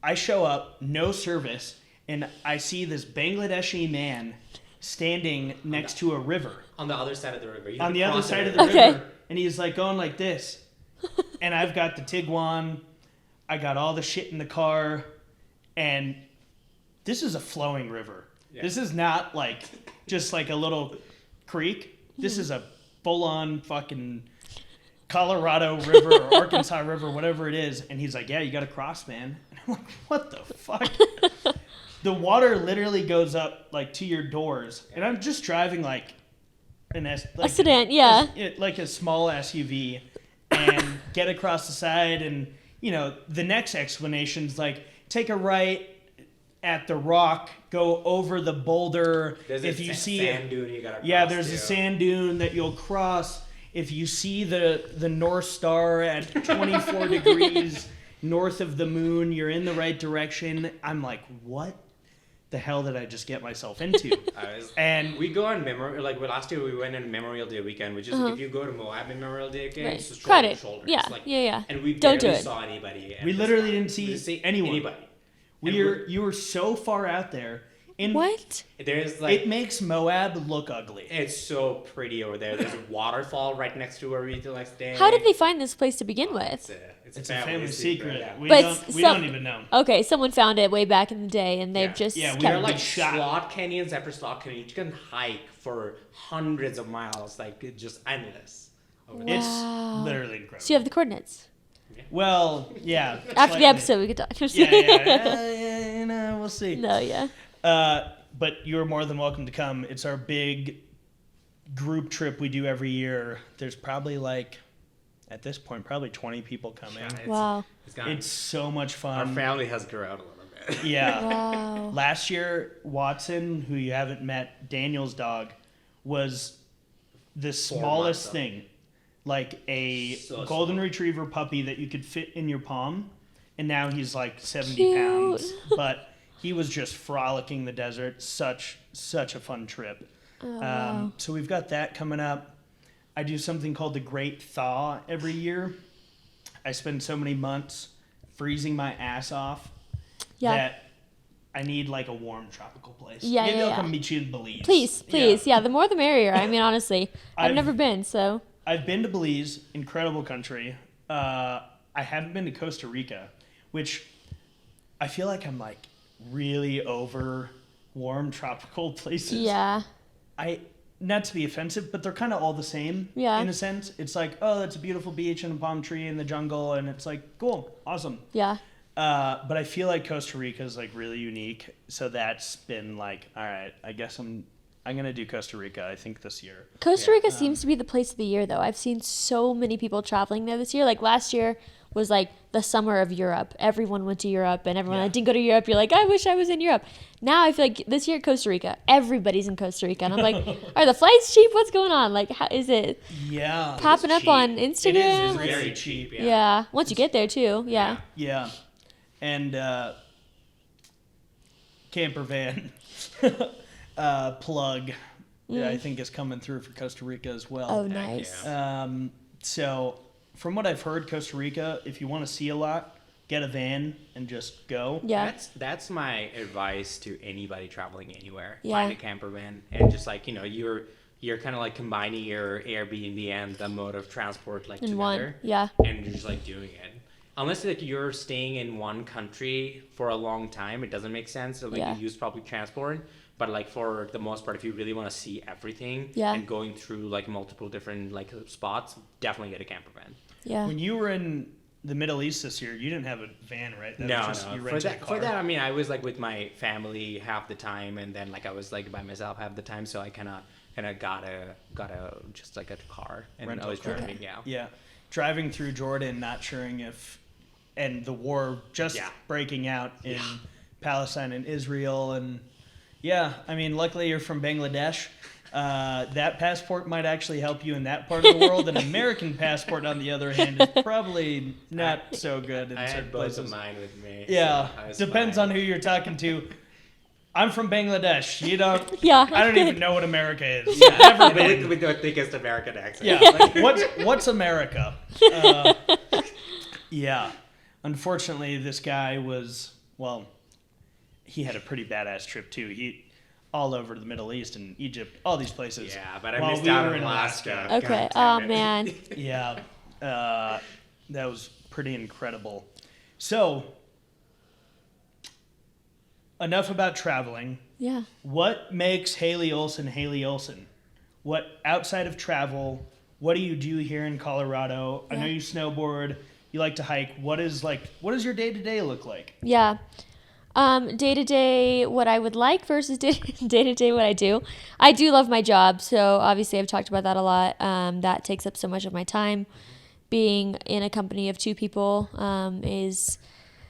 I show up, no service, and I see this Bangladeshi man standing next to a river. On the other side of the river. You On have the to other cross side it. of the Okay. river. And he's like going like this. And I've got the Tiguan. I got all the shit in the car. And this is a flowing river. Yeah. This is not like just like a little creek. This is a full-on fucking Colorado River or Arkansas River, whatever it is. And he's like, yeah, you got to cross, man. And I'm like, what the fuck? The water literally goes up like to your doors. And I'm just driving like A sedan, yeah. like a small SUV, and get across the side. And, you know, the next explanation's like, take a right at the rock, go over the boulder. There's if a you see sand dune you gotta yeah, cross there's too. a sand dune that you'll cross. If you see the North Star at 24 degrees north of the moon, you're in the right direction. I'm like, what the hell did I just get myself into? And we go on last year we went on Memorial Day weekend, which is if you go to Moab in Memorial Day again, Right. it's just Cut shoulder it. to shoulder. Yeah, It's like, yeah. And we Don't do barely it. saw anybody. we literally didn't see anyone. Anybody. You were so far out there. And What? There's like it makes Moab look ugly. it's so pretty over there. There's a waterfall right next to where we like stay. How did they find this place to begin with? It's a family secret. Yeah. We But don't even know. Okay, someone found it way back in the day, and they've Yeah. just Yeah, we There are are kept like Big shot. slot canyons after slot canyon. You can hike for hundreds of miles, like it's just endless. Over there. It's Wow. literally incredible. So you have the coordinates. Well, yeah. After slightly. the episode, we could talk. Yeah, you know, we'll see. No, yeah. But you're more than welcome to come. It's our big group trip we do every year. There's probably like, at this point, probably 20 people coming. Yeah, Wow. It's so much our fun. family has grown a little bit. Yeah. Wow. Last year, Watson, who you haven't met, Daniel's dog, was the smallest months, thing. Like a So golden small. retriever puppy that you could fit in your palm. And now he's like 70 Cute. pounds. But he was just frolicking the desert. Such a fun trip. Oh, wow. So we've got that coming up. I do something called the Great Thaw every year. I spend so many months freezing my ass off Yeah. that I need like a warm tropical place. Yeah, Maybe yeah, I'll yeah. come meet you in Belize. Please. Yeah, the more the merrier. I mean, honestly, I've I've- never been, so. I've been to Belize, incredible country. I haven't been to Costa Rica, which I feel like I'm like really over warm tropical places. Yeah. Not to be offensive, but they're kind of all the same. Yeah. In a sense, it's like, oh, that's a beautiful beach and a palm tree in the jungle, and it's like, cool, awesome. Yeah. But I feel like Costa Rica is like really unique, so that's been like, all right, I guess I'm gonna do Costa Rica. I think this year. Costa Rica seems to be the place of the year, though. I've seen so many people traveling there this year. Like last year was like the summer of Europe. Everyone went to Europe, and everyone that didn't go to Europe, you're like, I wish I was in Europe. Now I feel like this year Costa Rica, everybody's in Costa Rica, and I'm like, are the flights cheap? What's going on? Like, how is it Yeah. popping up cheap. on It is. Instagram? It's Like, very cheap. yeah. Once you get there too. Yeah. Yeah. And camper van plug that I think is coming through for Costa Rica as well. Oh, nice. So from what I've heard, Costa Rica, if you want to see a lot, get a van and just go. Yeah. That's my advice to anybody traveling anywhere. Yeah. Find a camper van and just like, you're kind of like combining your Airbnb and the mode of transport like In together. one. Yeah. And you're just like doing it. Unless like you're staying in one country for a long time, it doesn't make sense. So like you use public transport. But like for the most part, if you really want to see everything and going through like multiple different like spots, definitely get a camper van. Yeah. When you were in the Middle East this year, you didn't have a van, right? No. You For rented a car. that, I mean, I was like with my family half the time, and then like I was like by myself half the time. So I kind of got a just like a car, and Rental I was car. driving. Yeah. Driving through Jordan, not sure if, and the war just breaking out in Palestine and Israel. And yeah, I mean, luckily you're from Bangladesh. That passport might actually help you in that part of the world. An American passport, on the other hand, is probably not so good in I certain had both places. of mine with me. Yeah, so depends on who you're talking to. I'm from Bangladesh. You don't. Yeah. I don't even know what America is. Yeah, Never been. with the thickest American accent. Yeah. Like, what's America? Yeah. Unfortunately, this guy was, well, he had a pretty badass trip too. He all over the Middle East and Egypt, all these places. Yeah, but I while missed we out were on in Alaska. Okay. God Oh, damn it. man. Yeah. That was pretty incredible. So, enough about traveling. Yeah. What makes Haley Olsen Haley Olsen? What, outside of travel, what do you do here in Colorado? I know you snowboard, you like to hike. What does your day-to-day look like? Yeah. Day to day, what I would like versus day to day, what I do. I do love my job, so obviously I've talked about that a lot. That takes up so much of my time. Being in a company of 2 people is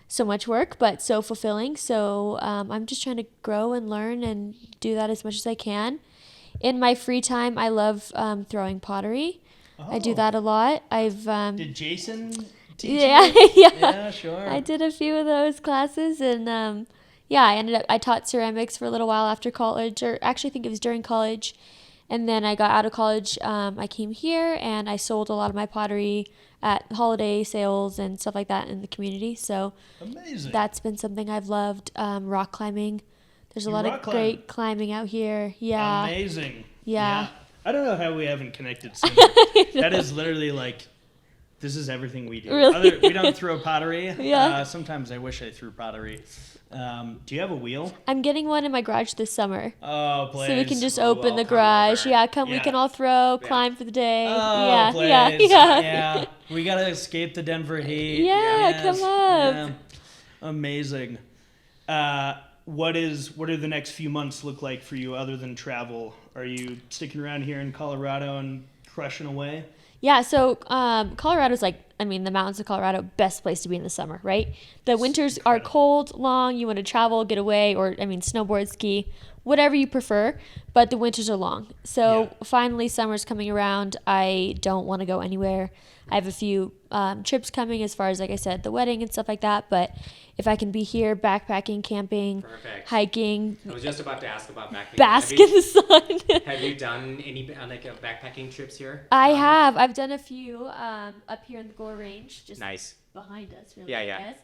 so much work, but so fulfilling. So I'm just trying to grow and learn and do that as much as I can. In my free time, I love throwing pottery. I do that a lot. Did Jason teach yeah, you? yeah. Yeah, sure. I did a few of those classes, and I taught ceramics for a little while after college, or actually I think it was during college. And then I got out of college. I came here and I sold a lot of my pottery at holiday sales and stuff like that in the community. So Amazing. that's been something I've loved. Rock climbing. There's a lot of great climbing out here. Yeah. Amazing. Yeah. I don't know how we haven't connected sooner. That is literally like, this is everything we do. Really? We don't throw pottery. Yeah. Sometimes I wish I threw pottery. Do you have a wheel? I'm getting one in my garage this summer. Oh, please. So we can just We'll open all the come garage. over. Yeah, we can all throw, climb for the day. Oh, yeah, please. yeah. We gotta escape the Denver heat. Yeah, come up. Yeah. Amazing. What do the next few months look like for you other than travel? Are you sticking around here in Colorado and crushing away? Yeah, so Colorado's the mountains of Colorado, best place to be in the summer, right? The winters are cold, long, you want to travel, get away, or, snowboard, ski, whatever you prefer, but the winters are long. So finally summer's coming around. I don't want to go anywhere. I have a few trips coming as far as, like I said, the wedding and stuff like that, but if I can be here backpacking, camping, hiking, I was just about to ask about backpacking. bask in the sun. Have you done any backpacking trips here? I have. I've done a few up here in the Gore Range, just Nice. behind us, really. Yeah, I yeah. guess.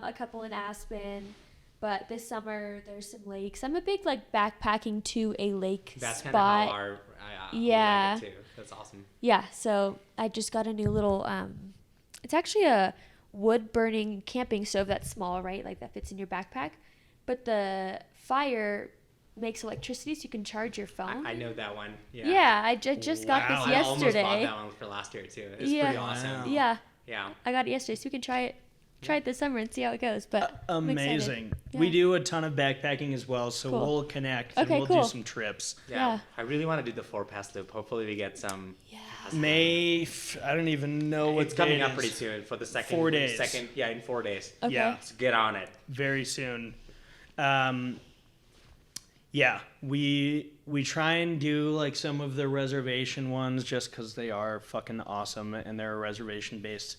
A couple in Aspen, but this summer there's some lakes. I'm a big backpacking to a lake That's spot. kind of how we like it too. That's awesome. Yeah, so I just got a new little. It's actually a wood burning camping stove that's small, right? Like that fits in your backpack, but the fire makes electricity so you can charge your phone. I know that one. Yeah. Yeah, I just got this yesterday. I almost bought that one for last year too. It's pretty awesome. Yeah. Yeah. I got it yesterday, so we can try it this summer and see how it goes. But I'm excited. Amazing. Yeah. We do a ton of backpacking as well, so Cool. we'll connect and Okay, we'll cool. do some trips. Yeah. I really want to do the 4-pass loop. Hopefully we get some. Yeah. I don't even know what It's coming day up it pretty is. soon for the second. 4 days. In 4 days. Okay. Yeah, Let's get on it. very soon. Yeah, we try and do some of the reservation ones just because they are fucking awesome and they're reservation based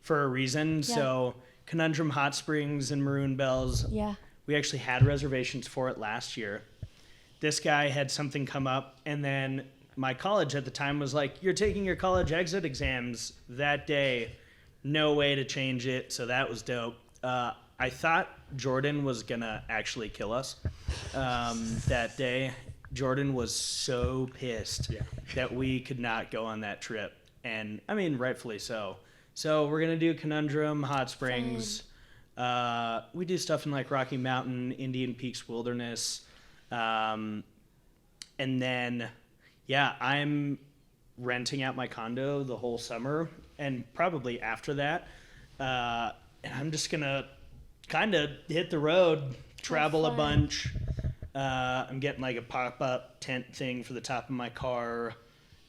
for a reason. Yeah. So Conundrum Hot Springs and Maroon Bells, Yeah. We actually had reservations for it last year. This guy had something come up, and then my college at the time was like, you're taking your college exit exams that day. No way to change it, so that was dope. I thought Jordan was going to actually kill us that day. Jordan was so pissed that we could not go on that trip. And, I mean, rightfully so. So we're going to do Conundrum, Hot Springs. We do stuff in, like, Rocky Mountain, Indian Peaks Wilderness. And then, I'm renting out my condo the whole summer. And probably after that, and I'm just going to kind of hit the road, travel a bunch. I'm getting like a pop-up tent thing for the top of my car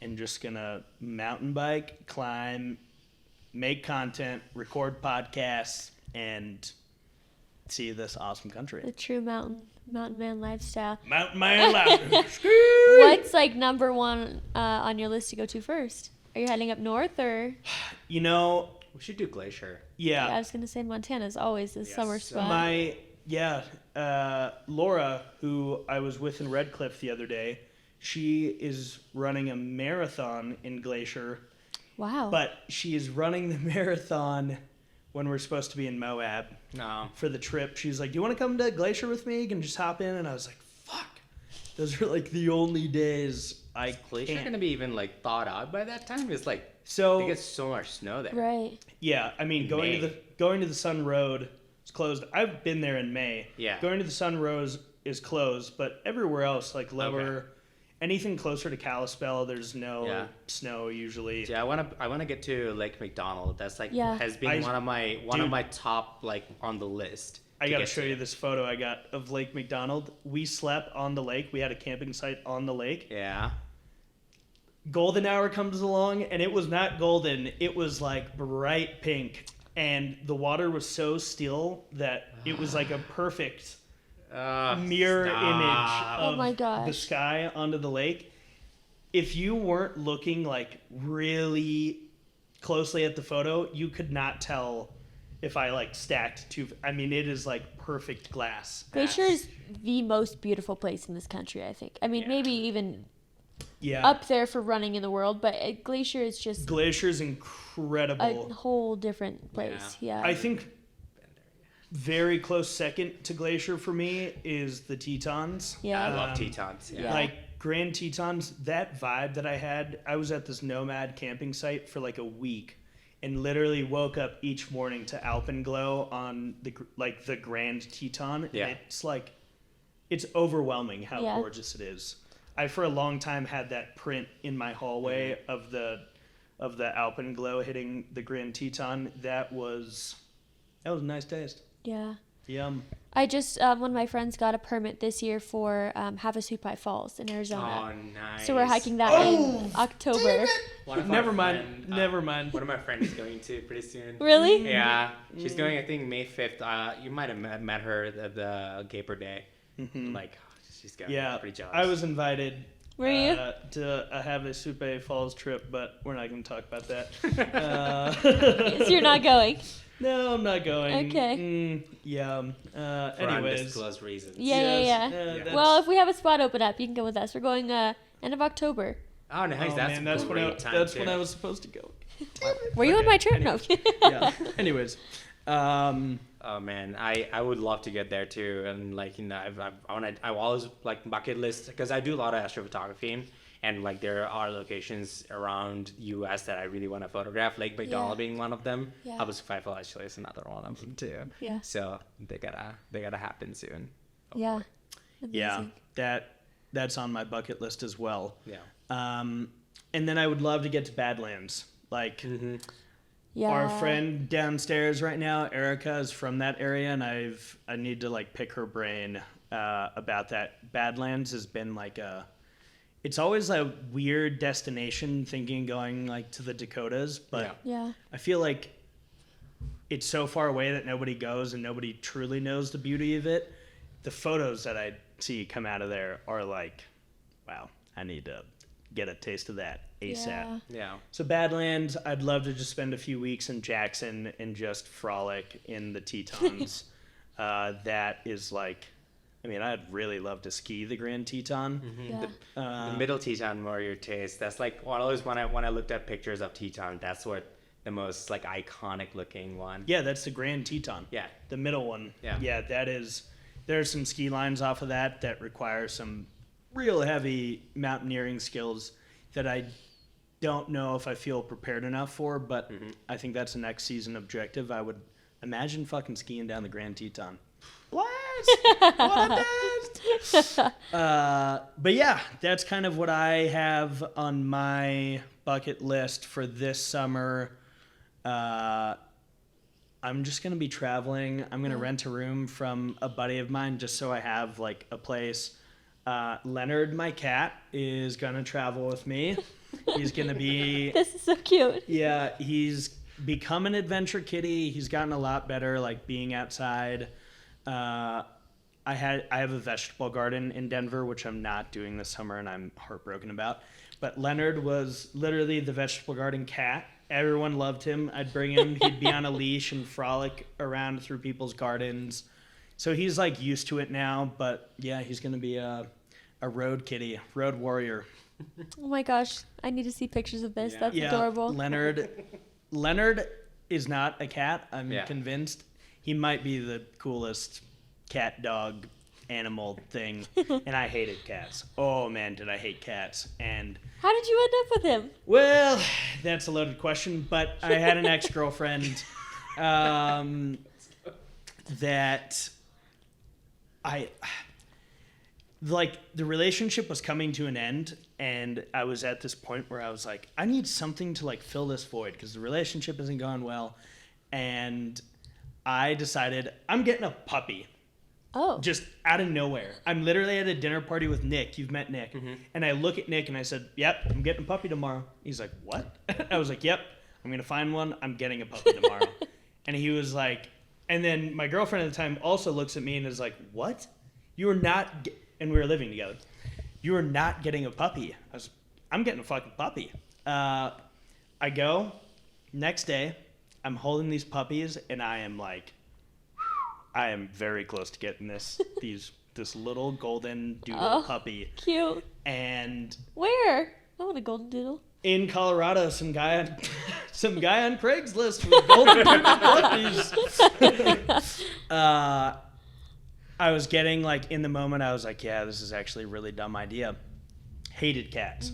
and just going to mountain bike, climb, make content, record podcasts, and see this awesome country. The true mountain man lifestyle. Mountain man lifestyle. What's like number one on your list to go to first? Are you heading up north or? You know, we should do Glacier. Yeah, I was gonna say Montana's always the summer spot. Laura, who I was with in Red Cliff the other day, she is running a marathon in Glacier. Wow. But she is running the marathon when we're supposed to be in Moab for the trip. She was like, do you want to come to Glacier with me? You can just hop in. And I was like, fuck. Those are like the only days I Glacier can't. Going to be even like thawed out by that time? It's like, so they get so much snow there. Right. Yeah, I mean, going to the Sun Road is closed. I've been there in May. Yeah. Going to the Sun Road is closed, but everywhere else, like lower, anything closer to Kalispell, there's no snow usually. Yeah, I want to get to Lake McDonald. That's like has been one of my top like on the list. I got to show you this photo I got of Lake McDonald. We slept on the lake. We had a camping site on the lake. Yeah. Golden hour comes along, and it was not golden. It was like bright pink, and the water was so still that it was like a perfect mirror image of the sky onto the lake. If you weren't looking like really closely at the photo, you could not tell if I like stacked two. I mean, it is like perfect glass. Glacier is the most beautiful place in this country, I think. I mean, maybe even up there for running in the world, but Glacier is just... Glacier's incredible. A whole different place, yeah. I think very close second to Glacier for me is the Tetons. Yeah. I love Tetons. Yeah. Like Grand Tetons, that vibe that I had, I was at this nomad camping site for like a week and literally woke up each morning to alpenglow on the Grand Teton. Yeah. It's like, it's overwhelming how gorgeous it is. I for a long time had that print in my hallway of the alpenglow hitting the Grand Teton. That was a nice taste. Yeah. Yum. I just one of my friends got a permit this year for Havasupai Falls in Arizona. Oh, nice. So we're hiking that in October. Never mind. One of my friends is going to pretty soon. Really? Yeah. She's going, I think, May 5th. You might have met her at the Gaper Day. Mm-hmm. Like, she's going. Yeah. Pretty jealous. I was invited. Were you? To a Havasupai Falls trip, but we're not going to talk about that. So you're not going? No, I'm not going. Okay. For anyways. undisclosed reasons. Yeah. Well, if we have a spot open up, you can go with us. We're going end of October. Oh, nice. That's when I was supposed to go. Were you on my trip? Anyways. No. Anyways. Oh man, I would love to get there too, and like I always like bucket list because I do a lot of astrophotography, and like there are locations around U.S. that I really want to photograph, Lake McDonald being one of them. Havasupai Falls actually is another one of them too. Yeah. So they gotta happen soon. Yeah. Amazing. Yeah, that's on my bucket list as well. Yeah. And then I would love to get to Badlands, like. Mm-hmm. Yeah. Our friend downstairs right now, Erica, is from that area, and I need to like pick her brain about that. Badlands has been like it's always a weird destination thinking going like to the Dakotas, but I feel like it's so far away that nobody goes and nobody truly knows the beauty of it. The photos that I see come out of there are like, wow, I need to get a taste of that ASAP. Yeah. So Badlands, I'd love to just spend a few weeks in Jackson and just frolic in the Tetons. that is like, I mean, I'd really love to ski the Grand Teton. Yeah. The middle Teton, more your taste. That's like always when I looked at pictures of Teton, that's what the most like iconic looking one. Yeah, that's the Grand Teton. Yeah. The middle one. Yeah. That is. There's some ski lines off of that require some real heavy mountaineering skills that I don't know if I feel prepared enough for, but I think that's the next season objective. I would imagine fucking skiing down the Grand Teton. What a best! But yeah, that's kind of what I have on my bucket list for this summer. I'm just going to be traveling. I'm going to rent a room from a buddy of mine just so I have like a place. Leonard, my cat, is going to travel with me. He's going to be... This is so cute. Yeah, he's become an adventure kitty. He's gotten a lot better, like being outside. I have a vegetable garden in Denver, which I'm not doing this summer, and I'm heartbroken about. But Leonard was literally the vegetable garden cat. Everyone loved him. I'd bring him. He'd be on a leash and frolic around through people's gardens. So he's like used to it now. But yeah, he's going to be a road kitty, road warrior. Oh my gosh, I need to see pictures of this. That's adorable. Leonard is not a cat. I'm convinced. He might be the coolest cat dog animal thing. And I hated cats. Oh man, did I hate cats. And how did you end up with him? well, that's a loaded question, but I had an ex-girlfriend that the relationship was coming to an end, and I was at this point where I was like, I need something to like fill this void because the relationship isn't going well. And I decided I'm getting a puppy. Oh. Just out of nowhere. I'm literally at a dinner party with Nick. You've met Nick. And I look at Nick and I said, yep, I'm getting a puppy tomorrow. He's like, what? I was like, yep, I'm going to find one. I'm getting a puppy tomorrow. And he was like, and then my girlfriend at the time also looks at me and is like, what? You are not, and we were living together. You are not getting a puppy. I'm getting a fucking puppy. I go, next day, I'm holding these puppies and I am like, I am very close to getting this little golden doodle puppy. Cute. And where? I want a golden doodle. In Colorado, some guy on Craigslist with golden doodle puppies. I was getting like in the moment. I was like, yeah, this is actually a really dumb idea. Hated cats.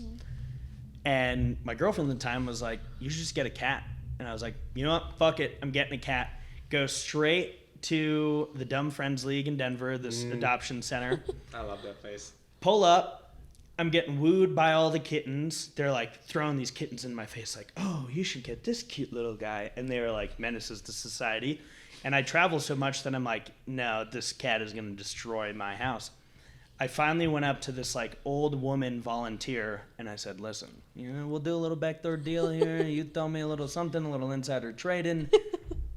And my girlfriend at the time was like, you should just get a cat. And I was like, you know what? Fuck it. I'm getting a cat. Go straight to the Dumb Friends League in Denver, this adoption center. I love that place. Pull up. I'm getting wooed by all the kittens. They're like throwing these kittens in my face like, oh, you should get this cute little guy. And they were like menaces to society. And I travel so much that I'm like, no, this cat is going to destroy my house. I finally went up to this like old woman volunteer and I said, listen, we'll do a little backdoor deal here. You tell me a little something, a little insider trading.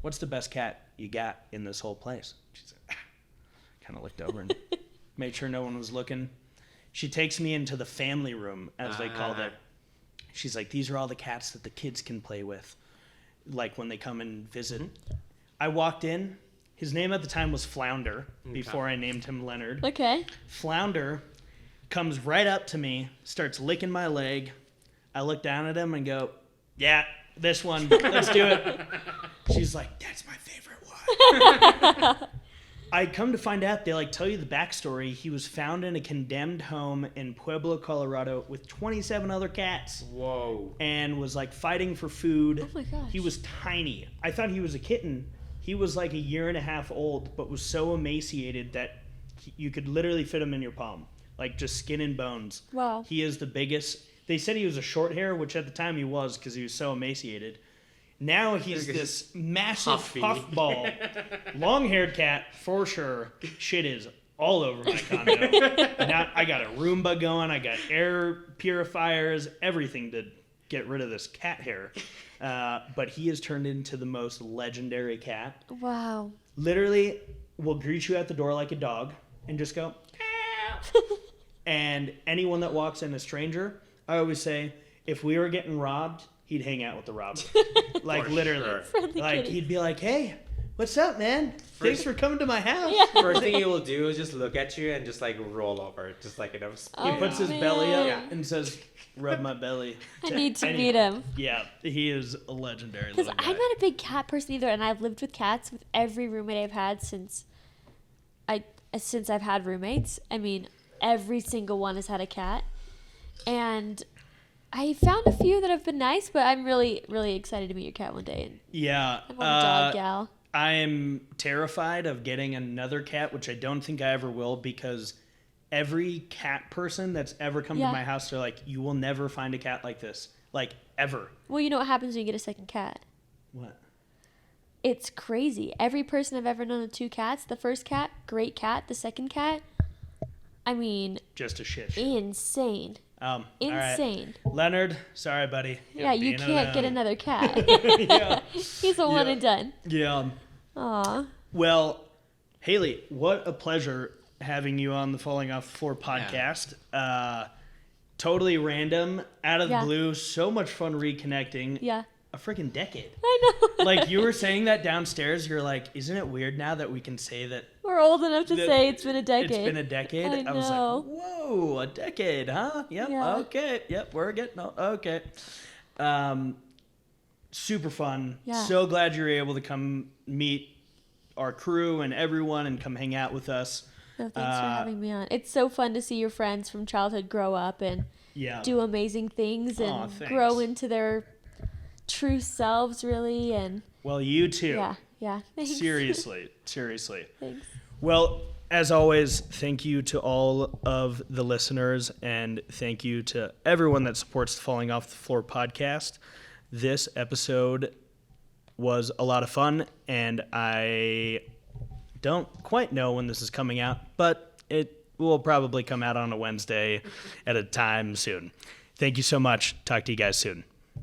What's the best cat you got in this whole place? She said, kind of looked over and made sure no one was looking. She takes me into the family room, as they called it. She's like, these are all the cats that the kids can play with, like when they come and visit. I walked in. His name at the time was Flounder, before I named him Leonard. Okay. Flounder comes right up to me, starts licking my leg. I look down at him and go, yeah, this one. Let's do it. She's like, that's my favorite one. I come to find out, they like tell you the backstory. He was found in a condemned home in Pueblo, Colorado with 27 other cats. Whoa. And was like fighting for food. Oh my gosh. He was tiny. I thought he was a kitten. He was like a year and a half old, but was so emaciated that you could literally fit him in your palm. Like just skin and bones. Wow. He is the biggest. They said he was a short hair, which at the time he was because he was so emaciated. Now he's this massive puffball, long-haired cat for sure. Shit is all over my condo. Now I got a Roomba going. I got air purifiers, everything to get rid of this cat hair. But he has turned into the most legendary cat. Wow. Literally will greet you at the door like a dog and just go, and anyone that walks in, a stranger, I always say, if we were getting robbed, he'd hang out with the robber. Like literally. Friendly Like kitty. he'd be like, hey, What's up, man? Thanks for coming to my house. Yeah. First thing he will do is just look at you and just like roll over, just like He puts his belly up man. and says, "Rub my belly." I need to meet him. Yeah, he is a legendary Because little guy. I'm not a big cat person either, and I've lived with cats with every roommate I've had since I've had roommates. I mean, every single one has had a cat, and I found a few that have been nice. But I'm really, really excited to meet your cat one day. And Yeah, I'm a dog gal. I am terrified of getting another cat, which I don't think I ever will, because every cat person that's ever come to my house, they're like, "You will never find a cat like this, like ever." Well, you know what happens when you get a second cat? What? It's crazy. Every person I've ever known with 2 cats, the first cat, great cat. The second cat, I mean, Just a shit show. insane. All right. Insane. Leonard, sorry, buddy. Yeah, you Being can't get alone. another cat. Yeah. He's a one and done. Yeah. Aw. Well, Haley, what a pleasure having you on the Falling Off the Floor podcast. Totally random, out of the blue. So much fun reconnecting. Yeah. A freaking decade. I know. Like, you were saying that downstairs. You're like, isn't it weird now that we can say that We're old enough to say it's been a decade. it's been a decade? I was know. like, whoa, a decade, huh? Yep, Yeah. okay. Yep, we're getting, okay. Super fun. Yeah. So glad you were able to come meet our crew and everyone and come hang out with us. No, thanks for having me on. It's so fun to see your friends from childhood grow up and do amazing things and grow into their true selves, really. And well, you too. Yeah. Thanks. Seriously. Thanks. Well, as always, thank you to all of the listeners, and thank you to everyone that supports the Falling Off the Floor podcast. This episode was a lot of fun, and I don't quite know when this is coming out, but it will probably come out on a Wednesday at a time soon. Thank you so much. Talk to you guys soon.